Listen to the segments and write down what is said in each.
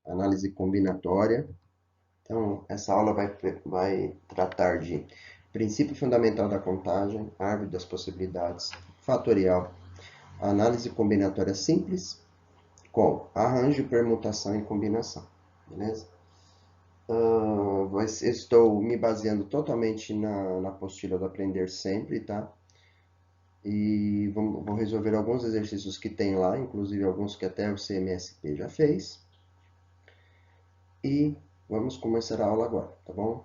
análise combinatória. Então, essa aula vai tratar de princípio fundamental da contagem, árvore das possibilidades, fatorial, análise combinatória simples, com arranjo, permutação e combinação, beleza? Estou me baseando totalmente na apostila do Aprender Sempre, tá? E vou resolver alguns exercícios que tem lá, inclusive alguns que até o CMSP já fez. E vamos começar a aula agora, tá bom?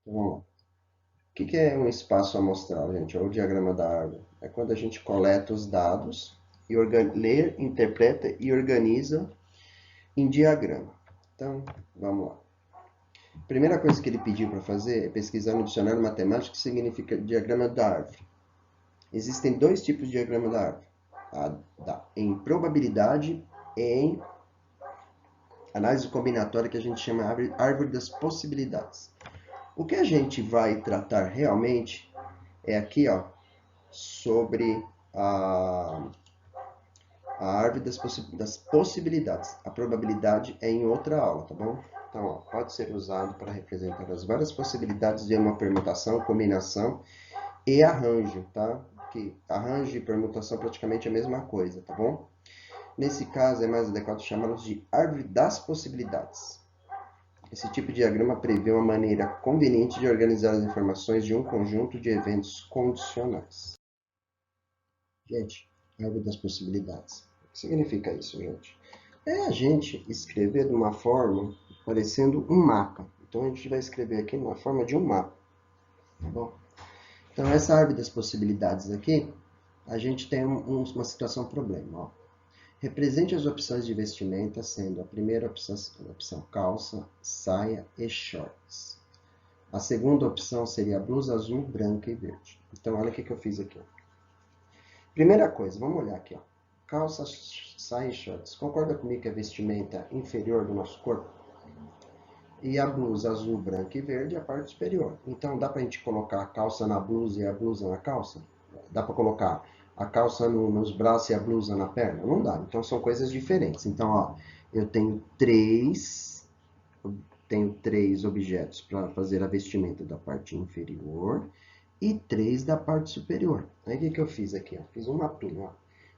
Então, vamos lá. O que é um espaço amostral, gente? Ou o diagrama da árvore? É quando a gente coleta os dados e lê, interpreta e organiza em diagrama. Então, vamos lá. A primeira coisa que ele pediu para fazer é pesquisar no dicionário matemático o que significa diagrama da árvore. Existem dois tipos de diagrama da árvore. Em probabilidade e em análise combinatória, que a gente chama árvore das possibilidades. O que a gente vai tratar realmente é aqui, ó, sobre a árvore das possibilidades. A probabilidade é em outra aula, tá bom? Então, ó, pode ser usado para representar as várias possibilidades de uma permutação, combinação e arranjo, tá? Que arranjo e permutação praticamente é a mesma coisa, tá bom? Nesse caso, é mais adequado chamá-los de árvore das possibilidades. Esse tipo de diagrama prevê uma maneira conveniente de organizar as informações de um conjunto de eventos condicionais. Gente, árvore das possibilidades. O que significa isso, gente? É a gente escrever de uma forma parecendo um mapa. Então, a gente vai escrever aqui na forma de um mapa, tá bom? Então, essa árvore das possibilidades aqui, a gente tem uma situação problema, ó. Represente as opções de vestimenta, sendo a primeira opção calça, saia e shorts. A segunda opção seria a blusa azul, branca e verde. Então, olha o que eu fiz aqui. Primeira coisa, vamos olhar aqui. Ó. Calça, saia e shorts. Concorda comigo que é a vestimenta inferior do nosso corpo? E a blusa azul, branca e verde é a parte superior. Então, dá para a gente colocar a calça na blusa e a blusa na calça? Dá para colocar a calça nos braços e a blusa na perna? Não dá. Então, são coisas diferentes. Então, ó, eu tenho três objetos para fazer a vestimenta da parte inferior e 3 da parte superior. Aí o que eu fiz aqui? Ó? Fiz um mapinha. Ó.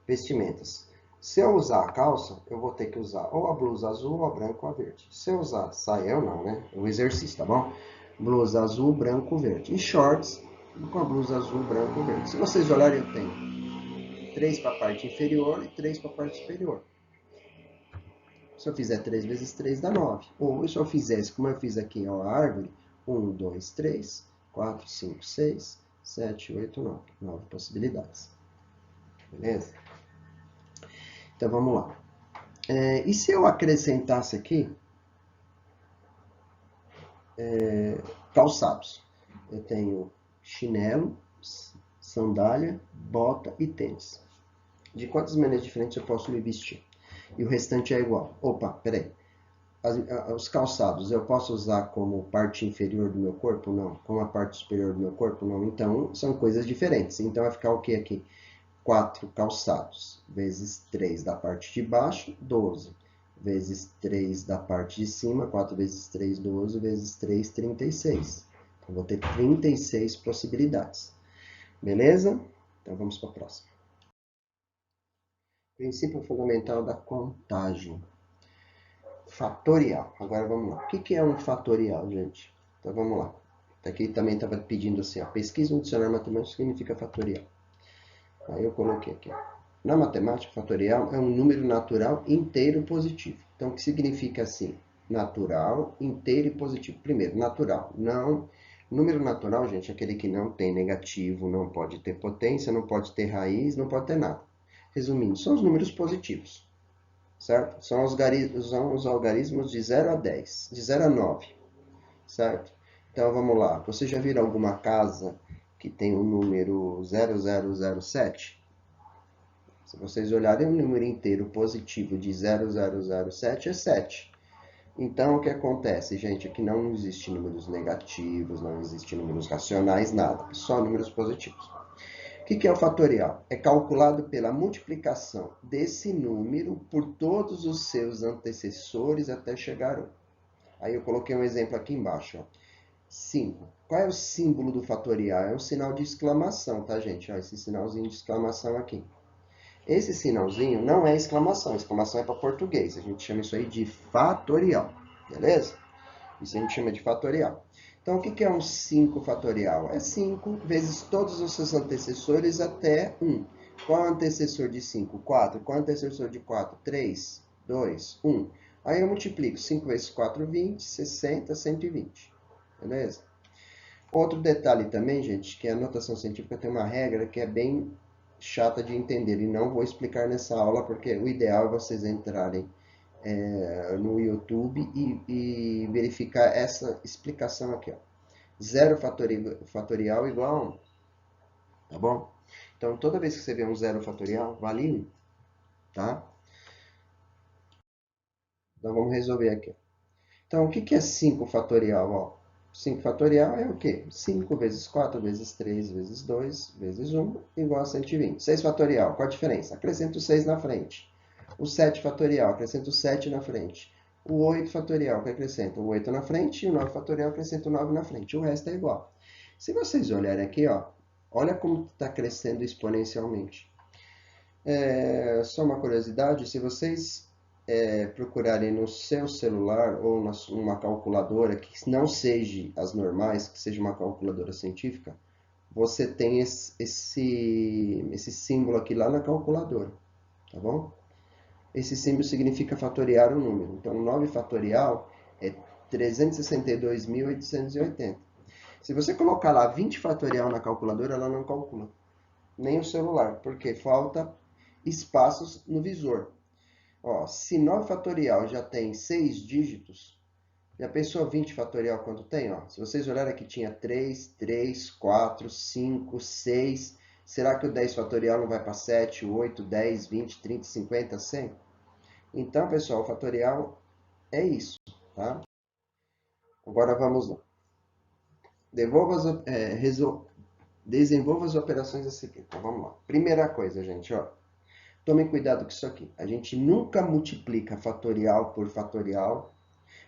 Vestimentas. Se eu usar a calça, eu vou ter que usar ou a blusa azul, ou a branca, ou a verde. Se eu usar saia, eu não, né? O exercício, tá bom? Blusa azul, branco, verde. E shorts com a blusa azul, branco, verde. Se vocês olharem, eu tenho 3 para a parte inferior e 3 para a parte superior. Se eu fizer 3 vezes 3 dá 9. Ou se eu fizesse, como eu fiz aqui, ó, a árvore, 1, 2, 3, 4, 5, 6, 7, 8, 9. 9 possibilidades. Beleza? Então, vamos lá. E se eu acrescentasse aqui calçados? Eu tenho chinelo, sandália, bota e tênis. De quantas maneiras diferentes eu posso me vestir? E o restante é igual. Opa, peraí. Os calçados eu posso usar como parte inferior do meu corpo? Não. Como a parte superior do meu corpo? Não. Então, são coisas diferentes. Então, vai ficar o que aqui? 4 calçados, vezes 3 da parte de baixo, 12. Vezes 3 da parte de cima, 4 vezes 3, 12, vezes 3, 36. Então, vou ter 36 possibilidades. Beleza? Então, vamos para a próxima. Princípio fundamental da contagem. Fatorial. Agora vamos lá. O que é um fatorial, gente? Então vamos lá. Aqui também estava pedindo assim, ó, pesquisa um dicionário matemático significa fatorial. Aí eu coloquei aqui. Na matemática, fatorial é um número natural inteiro positivo. Então o que significa assim? Natural, inteiro e positivo. Primeiro, natural. Não. Número natural, gente, é aquele que não tem negativo, não pode ter potência, não pode ter raiz, não pode ter nada. Resumindo, são os números positivos. Certo? São os algarismos de 0 a 10, de 0 a 9, certo? Então, vamos lá. Você já viu alguma casa que tem o número 0007? Se vocês olharem o número inteiro positivo de 0007 é 7. Então, o que acontece, gente? Aqui não existe números negativos, não existe números racionais, nada. Só números positivos. O que é o fatorial? É calculado pela multiplicação desse número por todos os seus antecessores até chegar a 1. Aí eu coloquei um exemplo aqui embaixo, ó. 5. Qual é o símbolo do fatorial? É um sinal de exclamação, tá, gente? Ó, esse sinalzinho de exclamação aqui. Esse sinalzinho não é exclamação. Exclamação é para português. A gente chama isso aí de fatorial, beleza? Isso a gente chama de fatorial. Então, o que é um 5 fatorial? É 5 vezes todos os seus antecessores até 1. Qual é o antecessor de 5? 4. Qual é o antecessor de 4? 3, 2, 1. Aí eu multiplico 5 vezes 4, 20, 60, 120. Beleza? Outro detalhe também, gente, que a notação científica tem uma regra que é bem chata de entender. E não vou explicar nessa aula, porque o ideal é vocês entrarem no YouTube e verificar essa explicação aqui, ó. 0 fatorial igual a 1, tá bom? Então, toda vez que você vê um 0 fatorial, vale 1, tá? Então, vamos resolver aqui. Então, o que é 5 fatorial? Ó, 5 fatorial é o quê? 5 vezes 4 vezes 3 vezes 2 vezes 1 igual a 120. 6 fatorial, qual a diferença? Acrescento 6 na frente. O 7 fatorial, acrescento 7 na frente. O 8 fatorial, que acrescenta o 8 na frente. E o 9 fatorial, acrescenta o 9 na frente. O resto é igual. Se vocês olharem aqui, ó, olha como está crescendo exponencialmente. Só uma curiosidade, se vocês procurarem no seu celular ou numa calculadora que não seja as normais, que seja uma calculadora científica, você tem esse símbolo aqui lá na calculadora, tá bom? Esse símbolo significa fatoriar o número. Então, 9 fatorial é 362.880. Se você colocar lá 20 fatorial na calculadora, ela não calcula. Nem o celular, porque falta espaços no visor. Ó, se 9 fatorial já tem 6 dígitos, já pensou 20 fatorial quanto tem? Ó, se vocês olharem aqui, tinha 3, 3, 4, 5, 6. Será que o 10 fatorial não vai para 7, 8, 10, 20, 30, 50, 100? Então, pessoal, o fatorial é isso, tá? Agora vamos lá. Desenvolva as operações a seguir. Então, vamos lá. Primeira coisa, gente, ó. Tome cuidado com isso aqui. A gente nunca multiplica fatorial por fatorial.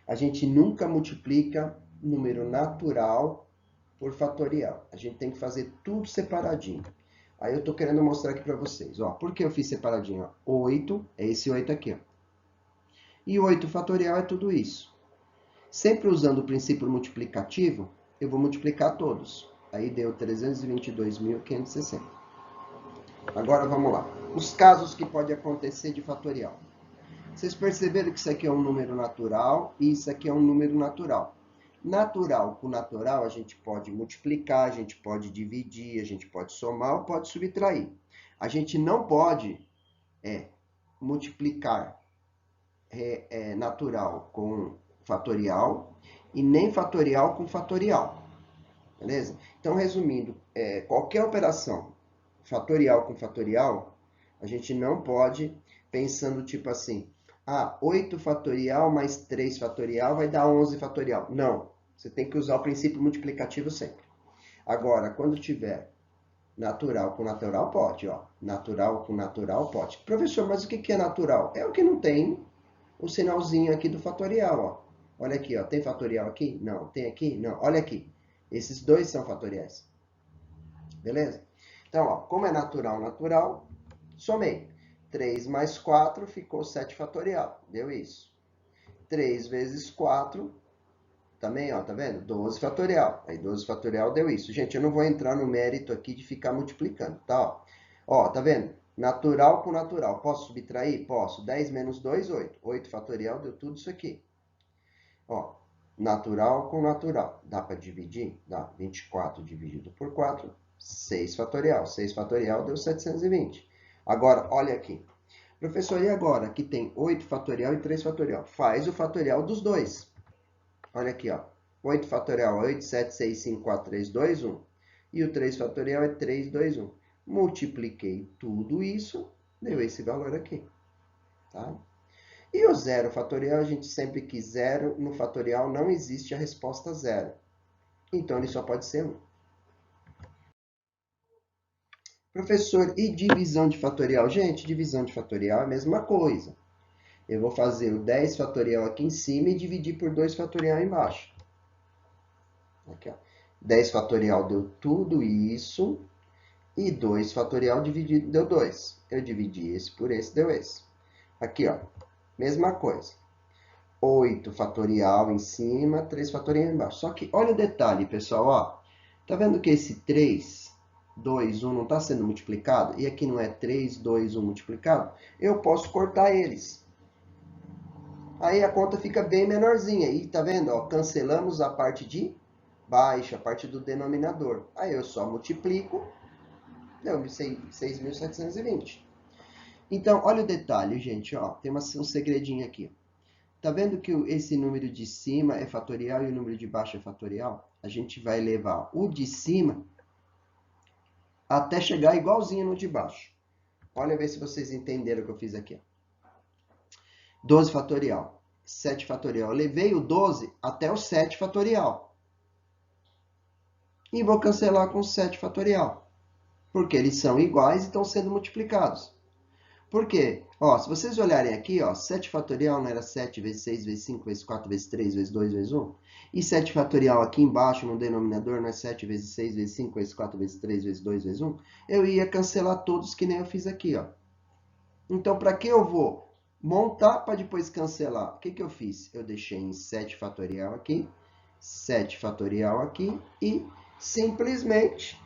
A gente nunca multiplica número natural por fatorial. A gente tem que fazer tudo separadinho. Aí eu estou querendo mostrar aqui para vocês. Ó, por que eu fiz separadinho? Ó? 8 é esse 8 aqui. Ó. E 8 fatorial é tudo isso. Sempre usando o princípio multiplicativo, eu vou multiplicar todos. Aí deu 322.560. Agora vamos lá. Os casos que pode acontecer de fatorial. Vocês perceberam que isso aqui é um número natural e isso aqui é um número natural. Natural com natural a gente pode multiplicar, a gente pode dividir, a gente pode somar ou pode subtrair. A gente não pode multiplicar natural com fatorial e nem fatorial com fatorial. Beleza? Então, resumindo, qualquer operação fatorial com fatorial, a gente não pode pensando tipo assim, 8 fatorial mais 3 fatorial vai dar 11 fatorial. Não, você tem que usar o princípio multiplicativo sempre. Agora, quando tiver natural com natural, pode, ó. Natural com natural, pode. Professor, mas o que é natural? É o que não tem o sinalzinho aqui do fatorial, ó. Olha aqui, ó. Tem fatorial aqui? Não. Tem aqui? Não. Olha aqui. Esses dois são fatoriais. Beleza? Então, ó, como é natural, natural, somei. 3 mais 4 ficou 7 fatorial. Deu isso. 3 vezes 4, também, ó, tá vendo? 12 fatorial. Aí 12 fatorial deu isso. Gente, eu não vou entrar no mérito aqui de ficar multiplicando, tá? Ó, tá vendo? Natural com natural. Posso subtrair? Posso. 10 menos 2, 8. 8 fatorial deu tudo isso aqui. Ó, natural com natural. Dá para dividir? Dá. 24 dividido por 4, 6 fatorial. 6 fatorial deu 720. Agora, olha aqui. Professor, e agora? Aqui tem 8 fatorial e 3 fatorial. Faz o fatorial dos dois. Olha aqui, ó. 8 fatorial é 8, 7, 6, 5, 4, 3, 2, 1. E o 3 fatorial é 3, 2, 1. Multipliquei tudo isso, deu esse valor aqui. Tá? E o 0 fatorial, a gente sempre que 0 no fatorial não existe a resposta 0. Então, ele só pode ser 1. Professor, e divisão de fatorial? Gente, divisão de fatorial é a mesma coisa. Eu vou fazer o 10 fatorial aqui em cima e dividir por 2 fatorial embaixo. Aqui, ó. 10 fatorial deu tudo isso. E 2 fatorial dividido deu 2. Eu dividi esse por esse, deu esse. Aqui, ó. Mesma coisa. 8 fatorial em cima, 3 fatorial embaixo. Só que olha o detalhe, pessoal, ó. Tá vendo que esse 3, 2, 1 não está sendo multiplicado? E aqui não é 3, 2, 1 multiplicado? Eu posso cortar eles. Aí a conta fica bem menorzinha. E tá vendo? Ó, cancelamos a parte de baixo, a parte do denominador. Aí eu só multiplico, deu 6.720. Então, olha o detalhe, gente. Ó, tem um segredinho aqui. Tá vendo que esse número de cima é fatorial e o número de baixo é fatorial? A gente vai levar o de cima até chegar igualzinho no de baixo. Olha, ver se vocês entenderam o que eu fiz aqui. 12 fatorial, 7 fatorial. Eu levei o 12 até o 7 fatorial. E vou cancelar com o 7 fatorial. Porque eles são iguais e estão sendo multiplicados. Por quê? Ó, se vocês olharem aqui, ó, 7 fatorial não era 7 vezes 6 vezes 5 vezes 4 vezes 3 vezes 2 vezes 1? E 7 fatorial aqui embaixo no denominador não é 7 vezes 6 vezes 5 vezes 4 vezes 3 vezes 2 vezes 1? Eu ia cancelar todos que nem eu fiz aqui, ó. Então, para que eu vou montar para depois cancelar? O que eu fiz? Eu deixei em 7 fatorial aqui, 7 fatorial aqui e simplesmente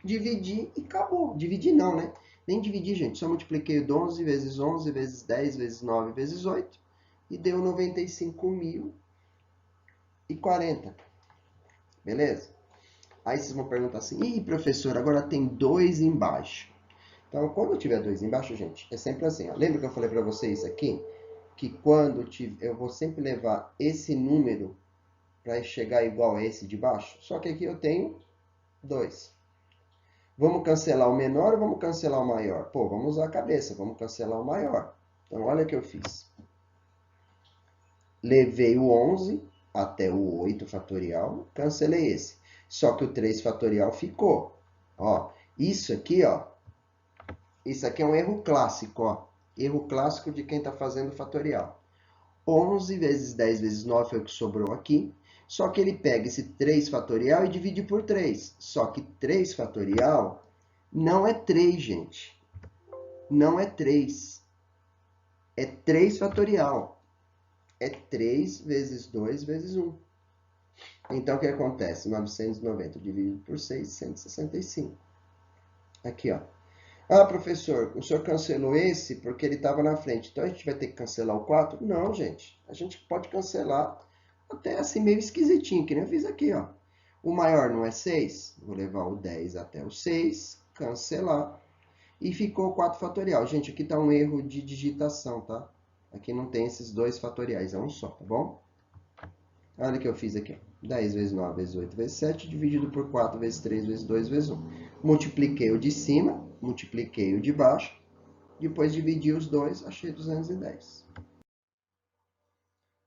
dividi e acabou. Dividir não, né? Nem dividir, gente. Só multipliquei o 11 vezes 11 vezes 10 vezes 9 vezes 8 e deu 95.040. Beleza? Aí vocês vão perguntar assim, ih, professor, agora tem 2 embaixo. Então, quando tiver 2 embaixo, gente, é sempre assim. Ó. Lembra que eu falei para vocês aqui? Que quando eu vou sempre levar esse número para chegar igual a esse de baixo? Só que aqui eu tenho 2. Vamos cancelar o menor ou vamos cancelar o maior? Pô, vamos usar a cabeça, vamos cancelar o maior. Então, olha o que eu fiz. Levei o 11 até o 8 fatorial, cancelei esse. Só que o 3 fatorial ficou. Ó, isso aqui, ó, isso aqui é um erro clássico, ó. Erro clássico de quem está fazendo fatorial. 11 vezes 10 vezes 9 foi o que sobrou aqui. Só que ele pega esse 3 fatorial e divide por 3. Só que 3 fatorial não é 3, gente. Não é 3. É 3 fatorial. É 3 vezes 2 vezes 1. Então, o que acontece? 990 dividido por 6, 165. Aqui, ó. Ah, professor, o senhor cancelou esse porque ele estava na frente. Então, a gente vai ter que cancelar o 4? Não, gente. A gente pode cancelar até assim meio esquisitinho, que nem eu fiz aqui, ó. O maior não é 6? Vou levar o 10 até o 6, cancelar. E ficou 4 fatorial. Gente, aqui está um erro de digitação, tá? Aqui não tem esses 2 fatoriais, é um só, tá bom? Olha o que eu fiz aqui. 10 vezes 9 vezes 8 vezes 7, dividido por 4 vezes 3 vezes 2 vezes 1. Multipliquei o de cima, multipliquei o de baixo, depois dividi os dois, achei 210.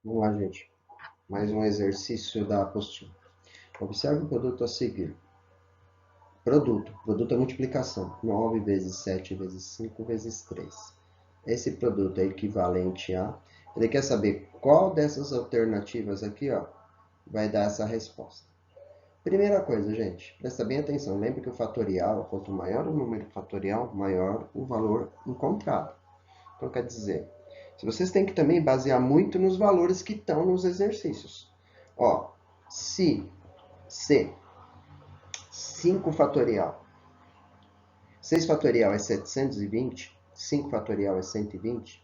Vamos lá, gente. Mais um exercício da apostila. Observe o produto a seguir. Produto é multiplicação. 9 vezes 7 vezes 5 vezes 3. Esse produto é equivalente a... Ele quer saber qual dessas alternativas aqui, ó, vai dar essa resposta. Primeira coisa, gente, presta bem atenção. Lembre que o fatorial, quanto maior o número fatorial, maior o valor encontrado. Então, quer dizer, se vocês têm que também basear muito nos valores que estão nos exercícios. Ó, se 5 fatorial, 6 fatorial é 720, 5 fatorial é 120,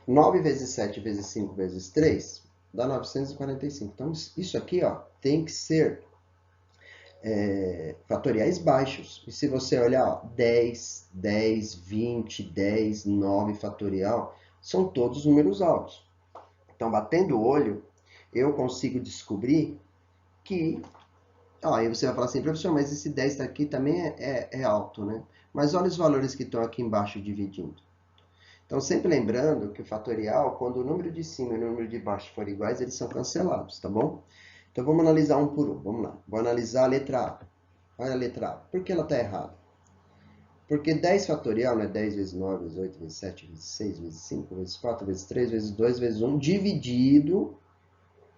9 vezes 7 vezes 5 vezes 3 dá 945. Então, isso aqui, ó, tem que ser fatoriais baixos. E se você olhar, ó, 10, 10, 20, 10, 9 fatorial, são todos números altos. Então, batendo o olho, eu consigo descobrir que... aí você vai falar assim, professor, mas esse 10 daqui também é alto, né? Mas olha os valores que estão aqui embaixo dividindo. Então, sempre lembrando que o fatorial, quando o número de cima e o número de baixo forem iguais, eles são cancelados, tá bom? Então, vamos analisar um por um. Vamos lá. Vou analisar a letra A. Olha a letra A. Por que ela está errada? Porque 10 fatorial não é 10 vezes 9, vezes 8, vezes 7, vezes 6, vezes 5, vezes 4, vezes 3, vezes 2, vezes 1, dividido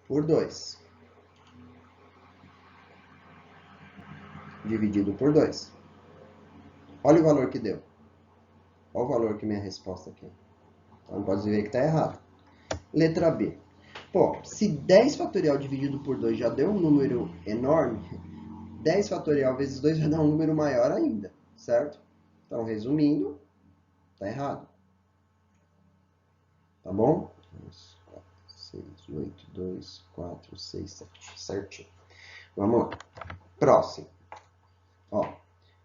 por 2. Dividido por 2. Olha o valor que deu. Olha o valor que minha resposta aqui. Então, pode ver que está errado. Letra B. Pô, se 10 fatorial dividido por 2 já deu um número enorme, 10 fatorial vezes 2 vai dar um número maior ainda, certo? Então, resumindo, tá errado. Tá bom? 2, 4, 6, 8, 2, 4, 6, 7. Certinho. Vamos lá. Próximo. Ó,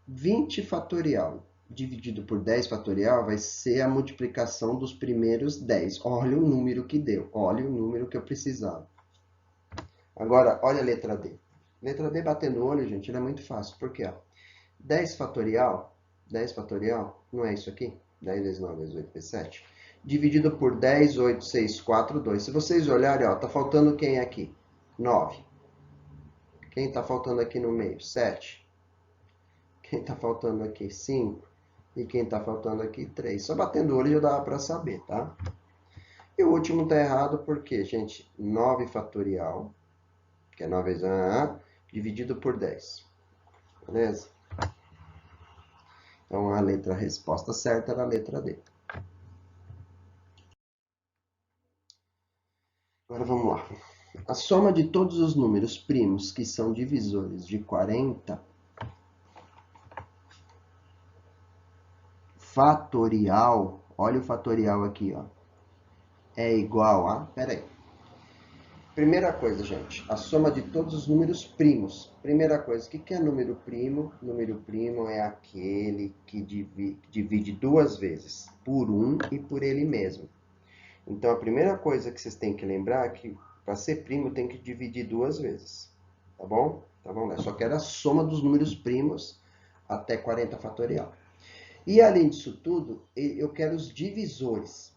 20 fatorial dividido por 10 fatorial vai ser a multiplicação dos primeiros 10. Olha o número que deu. Olha o número que eu precisava. Agora, olha a letra D. Letra D batendo o olho, gente, ela é muito fácil. Por quê? 10 fatorial não é isso aqui? 10 vezes 9 vezes 8 vezes 7. Dividido por 10, 8, 6, 4, 2. Se vocês olharem, ó, tá faltando quem aqui? 9. Quem tá faltando aqui no meio? 7. Quem tá faltando aqui? 5. E quem tá faltando aqui? 3. Só batendo o olho já dá para saber, tá? E o último tá errado porque, gente, 9 fatorial, que é 9 vezes 1, dividido por 10. Beleza? Então, a resposta certa era a letra D. Agora vamos lá. A soma de todos os números primos que são divisores de 40 fatorial, olha o fatorial aqui, ó, é igual a... Pera aí. Primeira coisa, gente, a soma de todos os números primos. Primeira coisa, o que é número primo? Número primo é aquele que divide duas vezes, por 1 e por ele mesmo. Então, a primeira coisa que vocês têm que lembrar é que para ser primo tem que dividir duas vezes. Tá bom? Tá bom, né? Só quero a soma dos números primos até 40 fatorial. E além disso tudo, eu quero os divisores.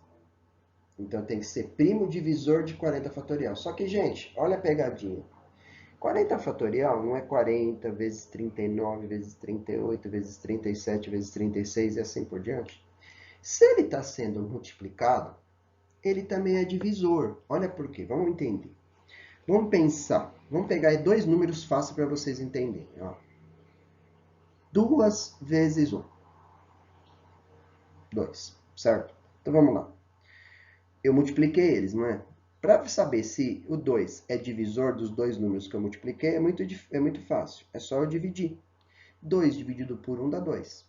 Então tem que ser primo divisor de 40 fatorial. Só que, gente, olha a pegadinha. 40 fatorial não é 40 vezes 39 vezes 38 vezes 37 vezes 36 e assim por diante. Se ele está sendo multiplicado, ele também é divisor. Olha por quê. Vamos entender. Vamos pensar. Vamos pegar dois números fáceis para vocês entenderem. Ó. 2 vezes 1. 2, certo? Então vamos lá. Eu multipliquei eles, não é? Para saber se o 2 é divisor dos dois números que eu multipliquei, é muito fácil. É só eu dividir. 2 dividido por 1 dá 2.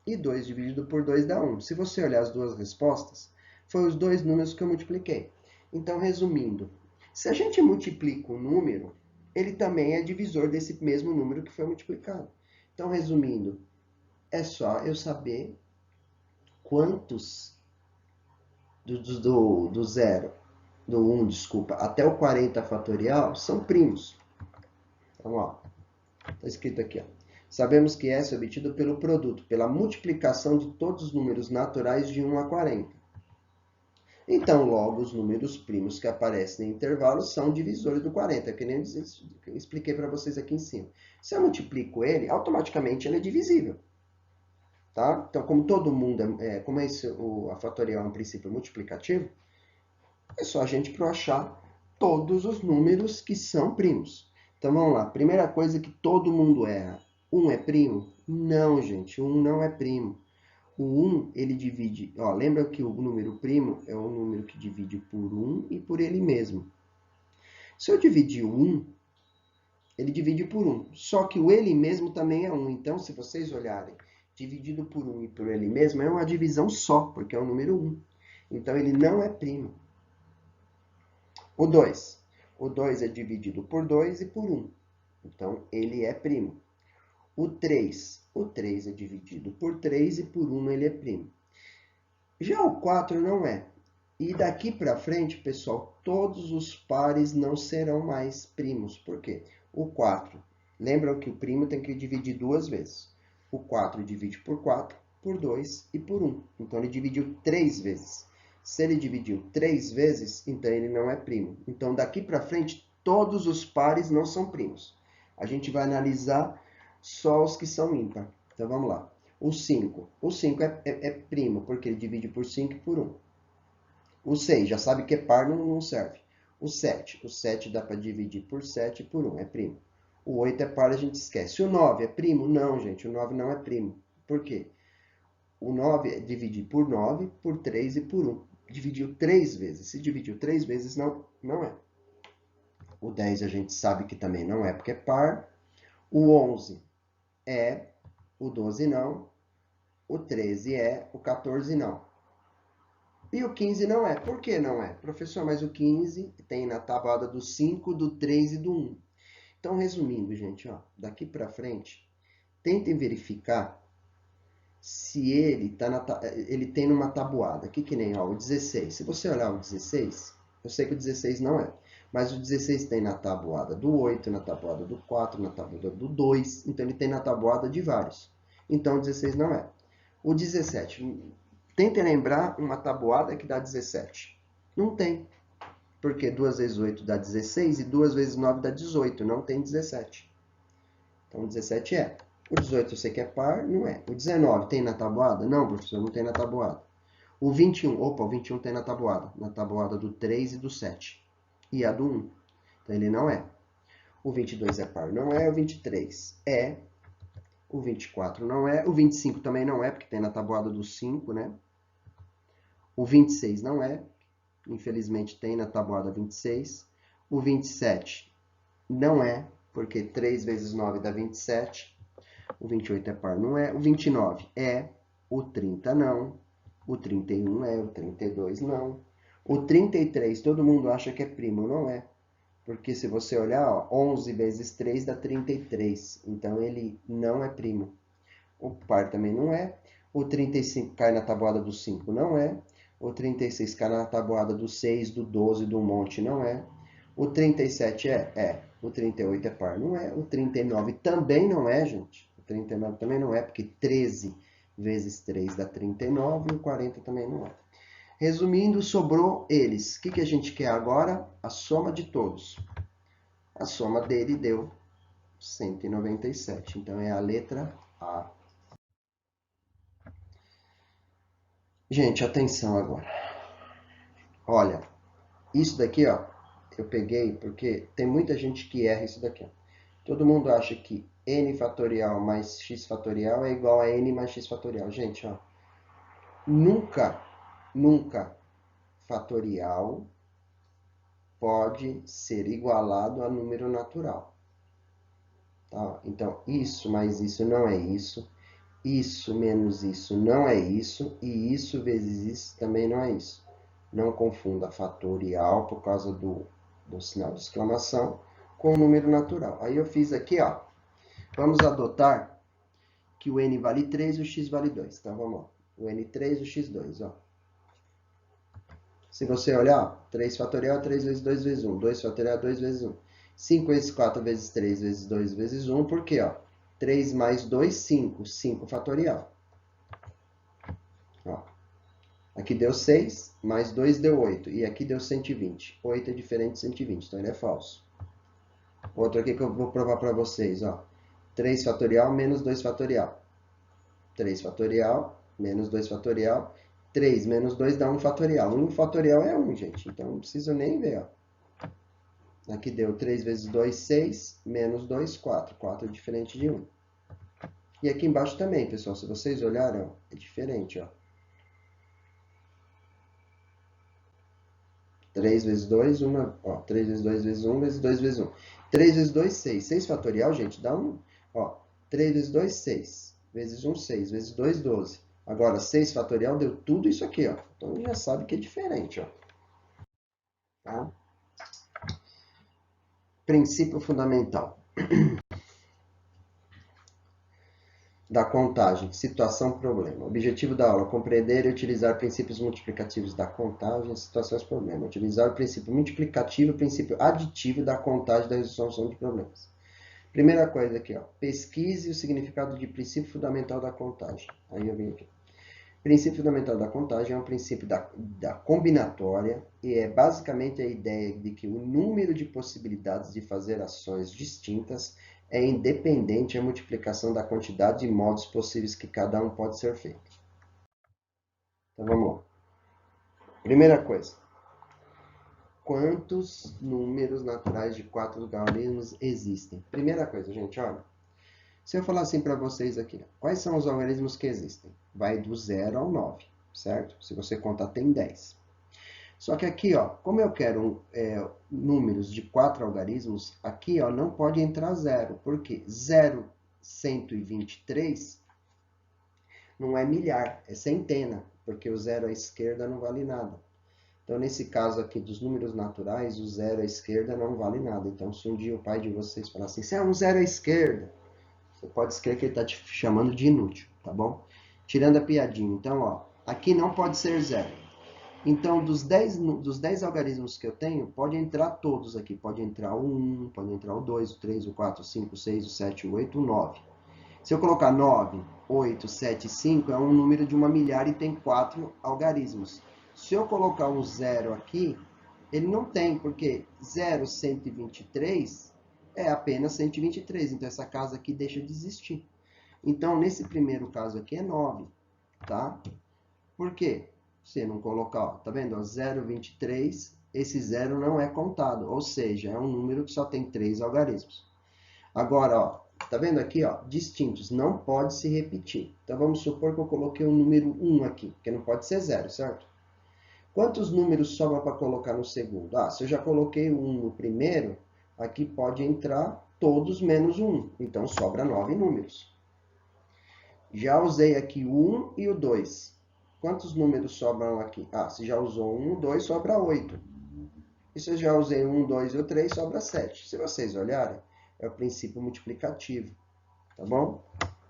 E 2 dividido por 2 dá 1. Se você olhar as duas respostas, foi os dois números que eu multipliquei. Então, resumindo, se a gente multiplica um número, ele também é divisor desse mesmo número que foi multiplicado. Então, resumindo, é só eu saber quantos do 0, do 1, desculpa, até o 40 fatorial são primos. Então, ó, está escrito aqui, ó. Sabemos que S é obtido pelo produto, pela multiplicação de todos os números naturais de 1 a 40. Então, logo, os números primos que aparecem em intervalos são divisores do 40, que nem eu expliquei para vocês aqui em cima. Se eu multiplico ele, automaticamente ele é divisível. Tá? Então, como todo mundo, como a fatorial é um princípio multiplicativo, é só a gente achar todos os números que são primos. Então, vamos lá. Primeira coisa que todo mundo erra. 1 é primo? Não, gente. 1 não é primo. O 1, ele divide... Ó, lembra que o número primo é o número que divide por 1 e por ele mesmo. Se eu dividir o 1, ele divide por 1. Só que o ele mesmo também é 1. Então, se vocês olharem, dividido por 1 e por ele mesmo é uma divisão só, porque é o número 1. Então, ele não é primo. O 2. O 2 é dividido por 2 e por 1. Então, ele é primo. O 3. O 3 é dividido por 3 e por 1 ele é primo. Já o 4 não é. E daqui para frente, pessoal, todos os pares não serão mais primos. Por quê? O 4. Lembram que o primo tem que dividir duas vezes. O 4 divide por 4, por 2 e por 1. Então, ele dividiu 3 vezes. Se ele dividiu 3 vezes, então ele não é primo. Então, daqui para frente, todos os pares não são primos. A gente vai analisar só os que são ímpar. Então, vamos lá. O 5. O 5 é primo, porque ele divide por 5 e por 1. O 6, já sabe que é par, não serve. O 7. O 7 dá para dividir por 7 e por 1, é primo. O 8 é par, a gente esquece. O 9 é primo? Não, gente, o 9 não é primo. Por quê? O 9 é dividir por 9, por 3 e por 1. Dividiu 3 vezes. Se dividiu 3 vezes, não é. O 10 a gente sabe que também não é, porque é par. O 11 é, o 12 não. O 13 é, o 14 não. E o 15 não é. Por que não é? Professor, mas o 15 tem na tabuada do 5, do 3 e do 1. Então, resumindo, gente, ó, daqui para frente, tentem verificar se ele, ele tem numa tabuada. Aqui que nem ó, o 16. Se você olhar o 16, eu sei que o 16 não é. Mas o 16 tem na tabuada do 8, na tabuada do 4, na tabuada do 2. Então, ele tem na tabuada de vários. Então, o 16 não é. O 17. Tentem lembrar uma tabuada que dá 17. Não tem. Porque 2 vezes 8 dá 16 e 2 vezes 9 dá 18. Não tem 17. Então, o 17 é. O 18 eu sei que é par, não é. O 19 tem na tabuada? Não, professor, não tem na tabuada. O 21, opa, o 21 tem na tabuada do 3 e do 7. E a do 1. Então, ele não é. O 22 é par, não é. O 23 é. O 24 não é. O 25 também não é, porque tem na tabuada do 5, né? O 26 não é. Infelizmente, tem na tabuada 26. O 27 não é, porque 3 vezes 9 dá 27. O 28 é par, não é. O 29 é. O 30 não. O 31 é. O 32 não. O 33, todo mundo acha que é primo, não é. Porque se você olhar, ó, 11 vezes 3 dá 33. Então, ele não é primo. O par também não é. O 35 cai na tabuada do 5, não é. O 36 cai na tabuada do 6, do 12, do monte, não é. O 37 é? É. O 38 é par, não é. O 39 também não é, gente. O 39 também não é, porque 13 vezes 3 dá 39 e o 40 também não é. Resumindo, sobrou eles. O que a gente quer agora? A soma de todos. A soma dele deu 197. Então, é a letra A. Gente, atenção agora. Olha, isso daqui, ó, eu peguei porque tem muita gente que erra isso daqui. Ó. Todo mundo acha que n fatorial mais x fatorial é igual a n mais x fatorial. Gente, ó, nunca fatorial pode ser igualado a número natural. Tá? Então, isso mais isso não é isso. Isso menos isso não é isso. E isso vezes isso também não é isso. Não confunda fatorial por causa do sinal de exclamação com o número natural. Aí eu fiz aqui, ó. Vamos adotar que o n vale 3 e o x vale 2. Então, vamos lá. O n3 e o x2, ó. Se você olhar, 3 fatorial, 3 vezes 2 vezes 1. 2 fatorial, 2 vezes 1. 5 vezes 4 vezes 3 vezes 2 vezes 1. Por quê? Ó? 3 mais 2, 5. 5 fatorial. Ó. Aqui deu 6, mais 2 deu 8. E aqui deu 120. 8 é diferente de 120, então ele é falso. Outro aqui que eu vou provar para vocês. Ó. 3 fatorial menos 2 fatorial. 3 fatorial menos 2 fatorial. 3 menos 2 dá 1 fatorial. 1 fatorial é 1, gente. Então não preciso nem ver. Ó. Aqui deu 3 vezes 2, 6. Menos 2, 4. 4 é diferente de 1. E aqui embaixo também, pessoal. Se vocês olharem, ó, é diferente. Ó. 3 vezes 2, 1. Ó, 3 vezes 2 vezes 1 vezes 2 vezes 1. 3 vezes 2, 6. 6 fatorial, gente, dá 1. Ó, 3 vezes 2, 6. Vezes 1, 6. Vezes 2, 12. Agora, 6 fatorial deu tudo isso aqui, ó. Então, já sabe que é diferente, ó. Tá? Princípio fundamental da contagem, situação, problema. Objetivo da aula, compreender e utilizar princípios multiplicativos da contagem, situações, problema. Utilizar o princípio multiplicativo e o princípio aditivo da contagem da resolução de problemas. Primeira coisa aqui, ó, pesquise o significado de princípio fundamental da contagem. Aí eu vim aqui. princípio fundamental da contagem é um princípio da combinatória e é basicamente a ideia de que o número de possibilidades de fazer ações distintas é independente da multiplicação da quantidade de modos possíveis que cada um pode ser feito. Então vamos lá. Primeira coisa. Quantos números naturais de 4 algarismos existem? Primeira coisa, gente, olha. Se eu falar assim para vocês aqui, quais são os algarismos que existem? Vai do 0 ao 9, certo? Se você contar, tem 10. Só que aqui, ó, como eu quero números de 4 algarismos, aqui ó, não pode entrar 0. Por quê? 0, 123 não é milhar, é centena, porque o 0 à esquerda não vale nada. Então, nesse caso aqui dos números naturais, o 0 à esquerda não vale nada. Então, se um dia o pai de vocês falar assim, você é um 0 à esquerda, você pode escrever que ele está te chamando de inútil, tá bom? Tirando a piadinha. Então, ó, aqui não pode ser 0. Então, dos 10 algarismos que eu tenho, pode entrar todos aqui. Pode entrar o 1, pode entrar o 2, o 3, o 4, o 5, o 6, o 7, o 8, o 9. Se eu colocar 9, 8, 7, 5, é um número de uma milhar e tem 4 algarismos. Se eu colocar um 0 aqui, ele não tem, porque 0, 123 é apenas 123. Então, essa casa aqui deixa de existir. Então, nesse primeiro caso aqui é 9, tá? Por quê? Se não colocar, ó, tá vendo? 0,23, esse 0 não é contado. Ou seja, é um número que só tem 3 algarismos. Agora, ó, tá vendo aqui, ó, distintos, não pode se repetir. Então, vamos supor que eu coloquei o número 1 aqui, que não pode ser 0, certo? Quantos números sobra para colocar no segundo? Ah, se eu já coloquei o 1 no primeiro, aqui pode entrar todos menos o 1. Então, sobra 9 números. Já usei aqui o 1 e o 2. Quantos números sobram aqui? Ah, se já usou 1 e o 2, sobra 8. E se eu já usei o 1, 2 e o 3, sobra 7. Se vocês olharem, é o princípio multiplicativo, tá bom?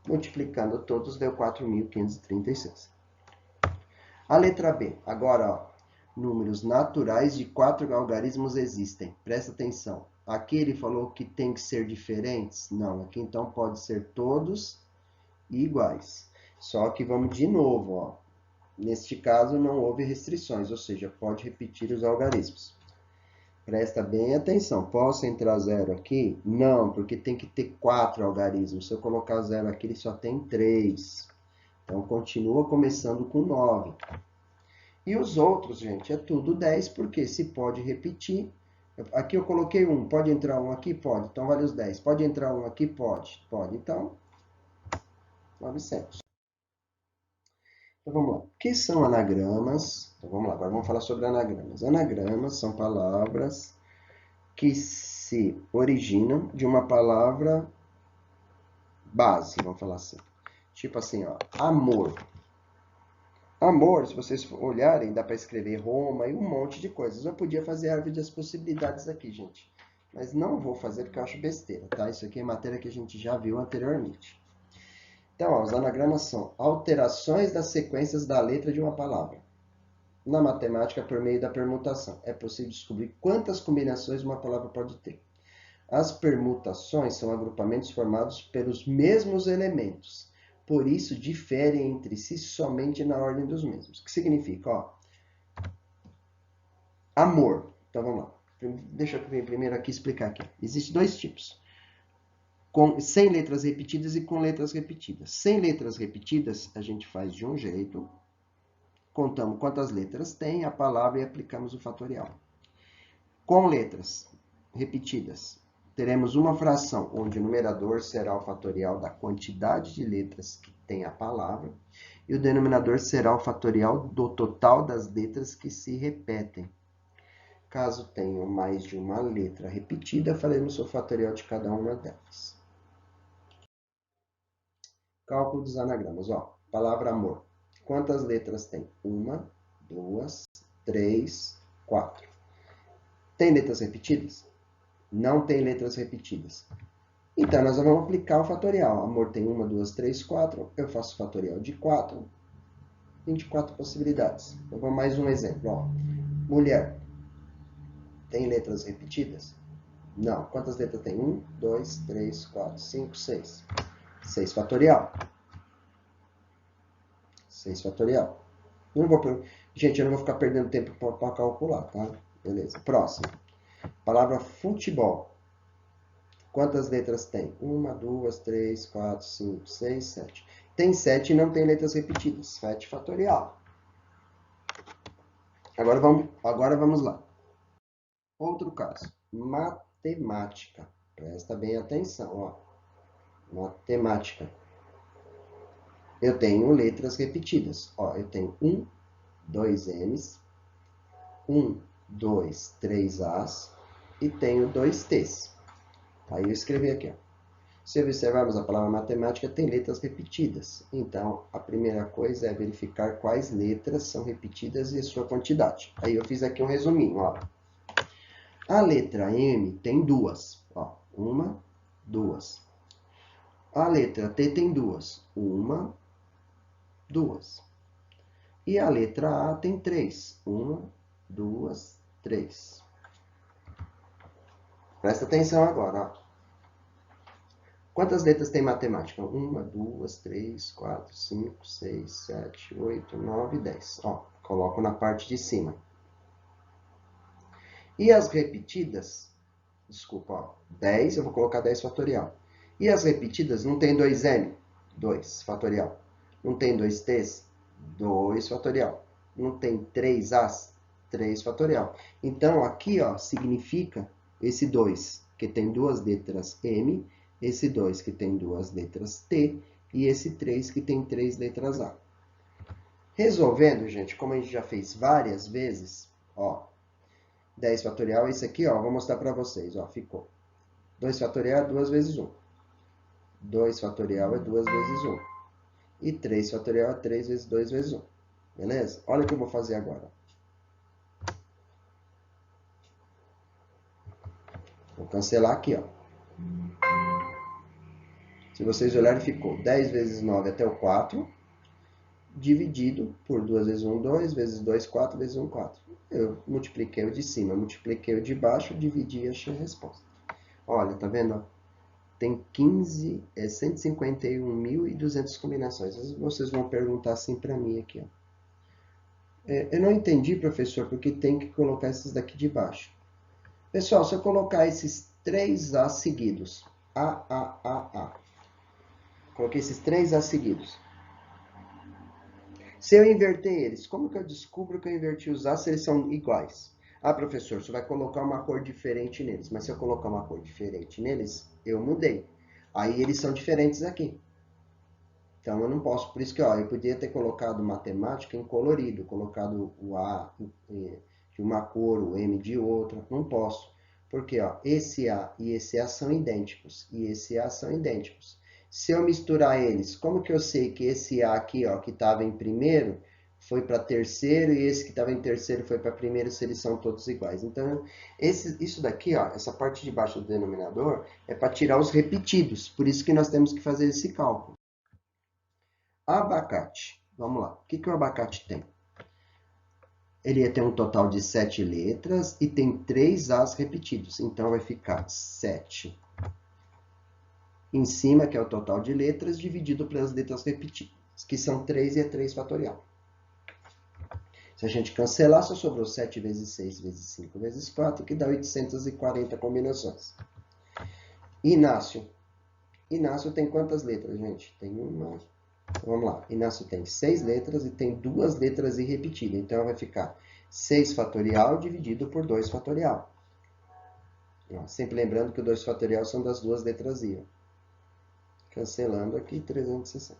Multiplicando todos, deu 4.536. A letra B. Agora, ó, números naturais de 4 algarismos existem. Presta atenção. Aqui ele falou que tem que ser diferentes? Não, aqui então pode ser todos iguais. Só que vamos de novo, ó. Neste caso não houve restrições, ou seja, pode repetir os algarismos. Presta bem atenção. Posso entrar 0 aqui? Não, porque tem que ter 4 algarismos. Se eu colocar 0 aqui, ele só tem 3. Então, continua começando com 9. E os outros, gente, é tudo 10, porque se pode repetir. Aqui eu coloquei 1. Pode entrar 1 aqui? Pode. Então, vale os 10. Pode entrar 1 aqui? Pode. Pode. Então, 900. Então, vamos lá. O que são anagramas? Então, vamos lá. Agora vamos falar sobre anagramas. Anagramas são palavras que se originam de uma palavra base, vamos falar assim. Tipo assim, ó, amor. Amor, se vocês olharem, dá para escrever Roma e um monte de coisas. Eu podia fazer árvore das possibilidades aqui, gente. Mas não vou fazer porque eu acho besteira, tá? Isso aqui é matéria que a gente já viu anteriormente. Então, ó, os anagramas são alterações das sequências da letra de uma palavra. Na matemática, por meio da permutação, é possível descobrir quantas combinações uma palavra pode ter. As permutações são agrupamentos formados pelos mesmos elementos. Por isso, diferem entre si somente na ordem dos mesmos. O que significa? Ó, amor. Então, vamos lá. Deixa eu primeiro aqui explicar aqui. Existem dois tipos. Sem letras repetidas e com letras repetidas. Sem letras repetidas, a gente faz de um jeito. Contamos quantas letras tem a palavra e aplicamos o fatorial. Com letras repetidas, teremos uma fração onde o numerador será o fatorial da quantidade de letras que tem a palavra e o denominador será o fatorial do total das letras que se repetem. Caso tenham mais de uma letra repetida, faremos o fatorial de cada uma delas. Cálculo dos anagramas. Ó, palavra amor. Quantas letras tem? 1, 2, 3, 4. Tem letras repetidas? Não tem letras repetidas. Então, nós vamos aplicar o fatorial. Amor tem 1, 2, 3, 4. Eu faço o fatorial de 4. 24 possibilidades. Eu vou mais um exemplo. Ó. Mulher. Tem letras repetidas? Não. Quantas letras tem? 1, 2, 3, 4, 5, 6. 6 fatorial. 6 fatorial. Não vou, gente, eu não vou ficar perdendo tempo para calcular, tá? Beleza. Próximo. Palavra futebol. Quantas letras tem? 1, 2, 3, 4, 5, 6, 7. Tem 7 e não tem letras repetidas. 7 fatorial. Agora vamos lá. Outro caso. Matemática. Presta bem atenção, ó. Matemática. Eu tenho letras repetidas. Ó, eu tenho 1, 2 M's, 1, 2, 3 A's e tenho 2 T's. Aí eu escrevi aqui, ó. Se observarmos a palavra matemática, tem letras repetidas. Então, a primeira coisa é verificar quais letras são repetidas e a sua quantidade. Aí eu fiz aqui um resuminho, ó. A letra M tem duas, ó. Uma, duas. A letra T tem duas. Uma, duas. E a letra A tem três. Uma, duas, três. Presta atenção agora, ó. Quantas letras tem matemática? 1, 2, 3, 4, 5, 6, 7, 8, 9, 10. Ó, coloco na parte de cima. E as repetidas? Desculpa, ó. 10, eu vou colocar 10 fatorial. E as repetidas não tem 2M? 2 fatorial. Não tem 2T's? 2 fatorial. Não tem 3A's? 3 fatorial. Então, aqui, ó, significa esse 2, que tem duas letras M, esse 2 que tem duas letras T, e esse 3 que tem 3 letras A. Resolvendo, gente, como a gente já fez várias vezes, ó, 10 fatorial, esse aqui, ó, vou mostrar para vocês, ó, ficou. 2 fatorial é 2 vezes 1. 2 fatorial é 2 vezes 1. E 3 fatorial é 3 vezes 2 vezes 1. Beleza? Olha o que eu vou fazer agora. Vou cancelar aqui, ó. Se vocês olharem, ficou 10 vezes 9 até o 4, dividido por 2 vezes 1, 2, vezes 2, 4, vezes 1, 4. Eu multipliquei o de cima, multipliquei o de baixo, dividi e achei a resposta. Olha, tá vendo? Tem 151.200 combinações. Às vezes vocês vão perguntar assim para mim aqui, ó. Eu não entendi, professor, porque tem que colocar esses daqui de baixo. Pessoal, se eu colocar esses 3 A seguidos, A. Coloquei esses 3 A seguidos. Se eu inverter eles, como que eu descubro que eu inverti os A se eles são iguais? Ah, professor, você vai colocar uma cor diferente neles. Mas se eu colocar uma cor diferente neles, eu mudei. Aí eles são diferentes aqui. Então eu não posso. Por isso que, ó, eu podia ter colocado matemática em colorido, colocado o A de uma cor, o M de outra. Não posso. Porque, ó, esse A e esse A são idênticos. E esse A são idênticos. Se eu misturar eles, como que eu sei que esse A aqui, ó, que estava em primeiro, foi para terceiro, e esse que estava em terceiro foi para primeiro, se eles são todos iguais? Então, isso daqui, ó, essa parte de baixo do denominador, é para tirar os repetidos. Por isso que nós temos que fazer esse cálculo. Abacate. Vamos lá. O que o abacate tem? Ele ia ter um total de 7 letras e tem 3 As repetidos. Então, vai ficar 7 em cima, que é o total de letras, dividido pelas letras repetidas, que são 3 e é 3 fatorial. Se a gente cancelar, só sobrou 7 vezes 6 vezes 5 vezes 4, que dá 840 combinações. Inácio. Inácio tem quantas letras, gente? Tem uma... Vamos lá. Inácio tem 6 letras e tem 2 letras irrepetidas. Então, vai ficar 6 fatorial dividido por 2 fatorial. Sempre lembrando que o 2 fatorial são das duas letras I. Cancelando aqui, 360.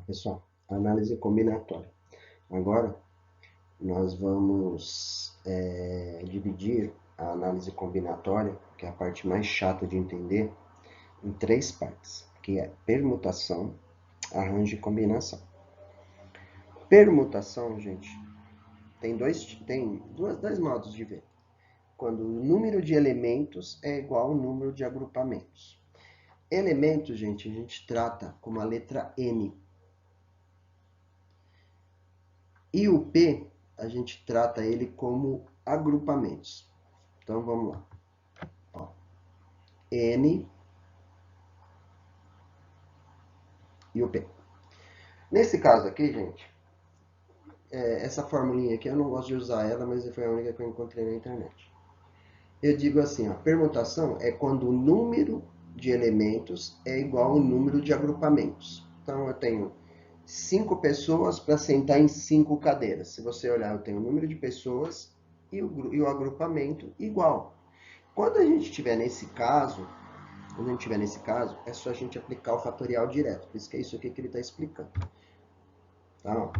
Pessoal, análise combinatória. Agora, nós vamos dividir a análise combinatória, que é a parte mais chata de entender, em 3 partes, que é permutação, arranjo e combinação. Permutação, gente, tem dois modos de ver. Quando o número de elementos é igual ao número de agrupamentos. Elementos, gente, a gente trata como a letra N. E o P, a gente trata ele como agrupamentos. Então, vamos lá. Ó, N e o P. Nesse caso aqui, gente, essa formulinha aqui eu não gosto de usar ela, mas foi a única que eu encontrei na internet. Eu digo assim, a permutação é quando o número de elementos é igual ao número de agrupamentos. Então, eu tenho 5 pessoas para sentar em 5 cadeiras. Se você olhar, eu tenho o número de pessoas e o agrupamento igual. Quando a gente estiver nesse caso, é só a gente aplicar o fatorial direto. Por isso que é isso aqui que ele está explicando. Tá?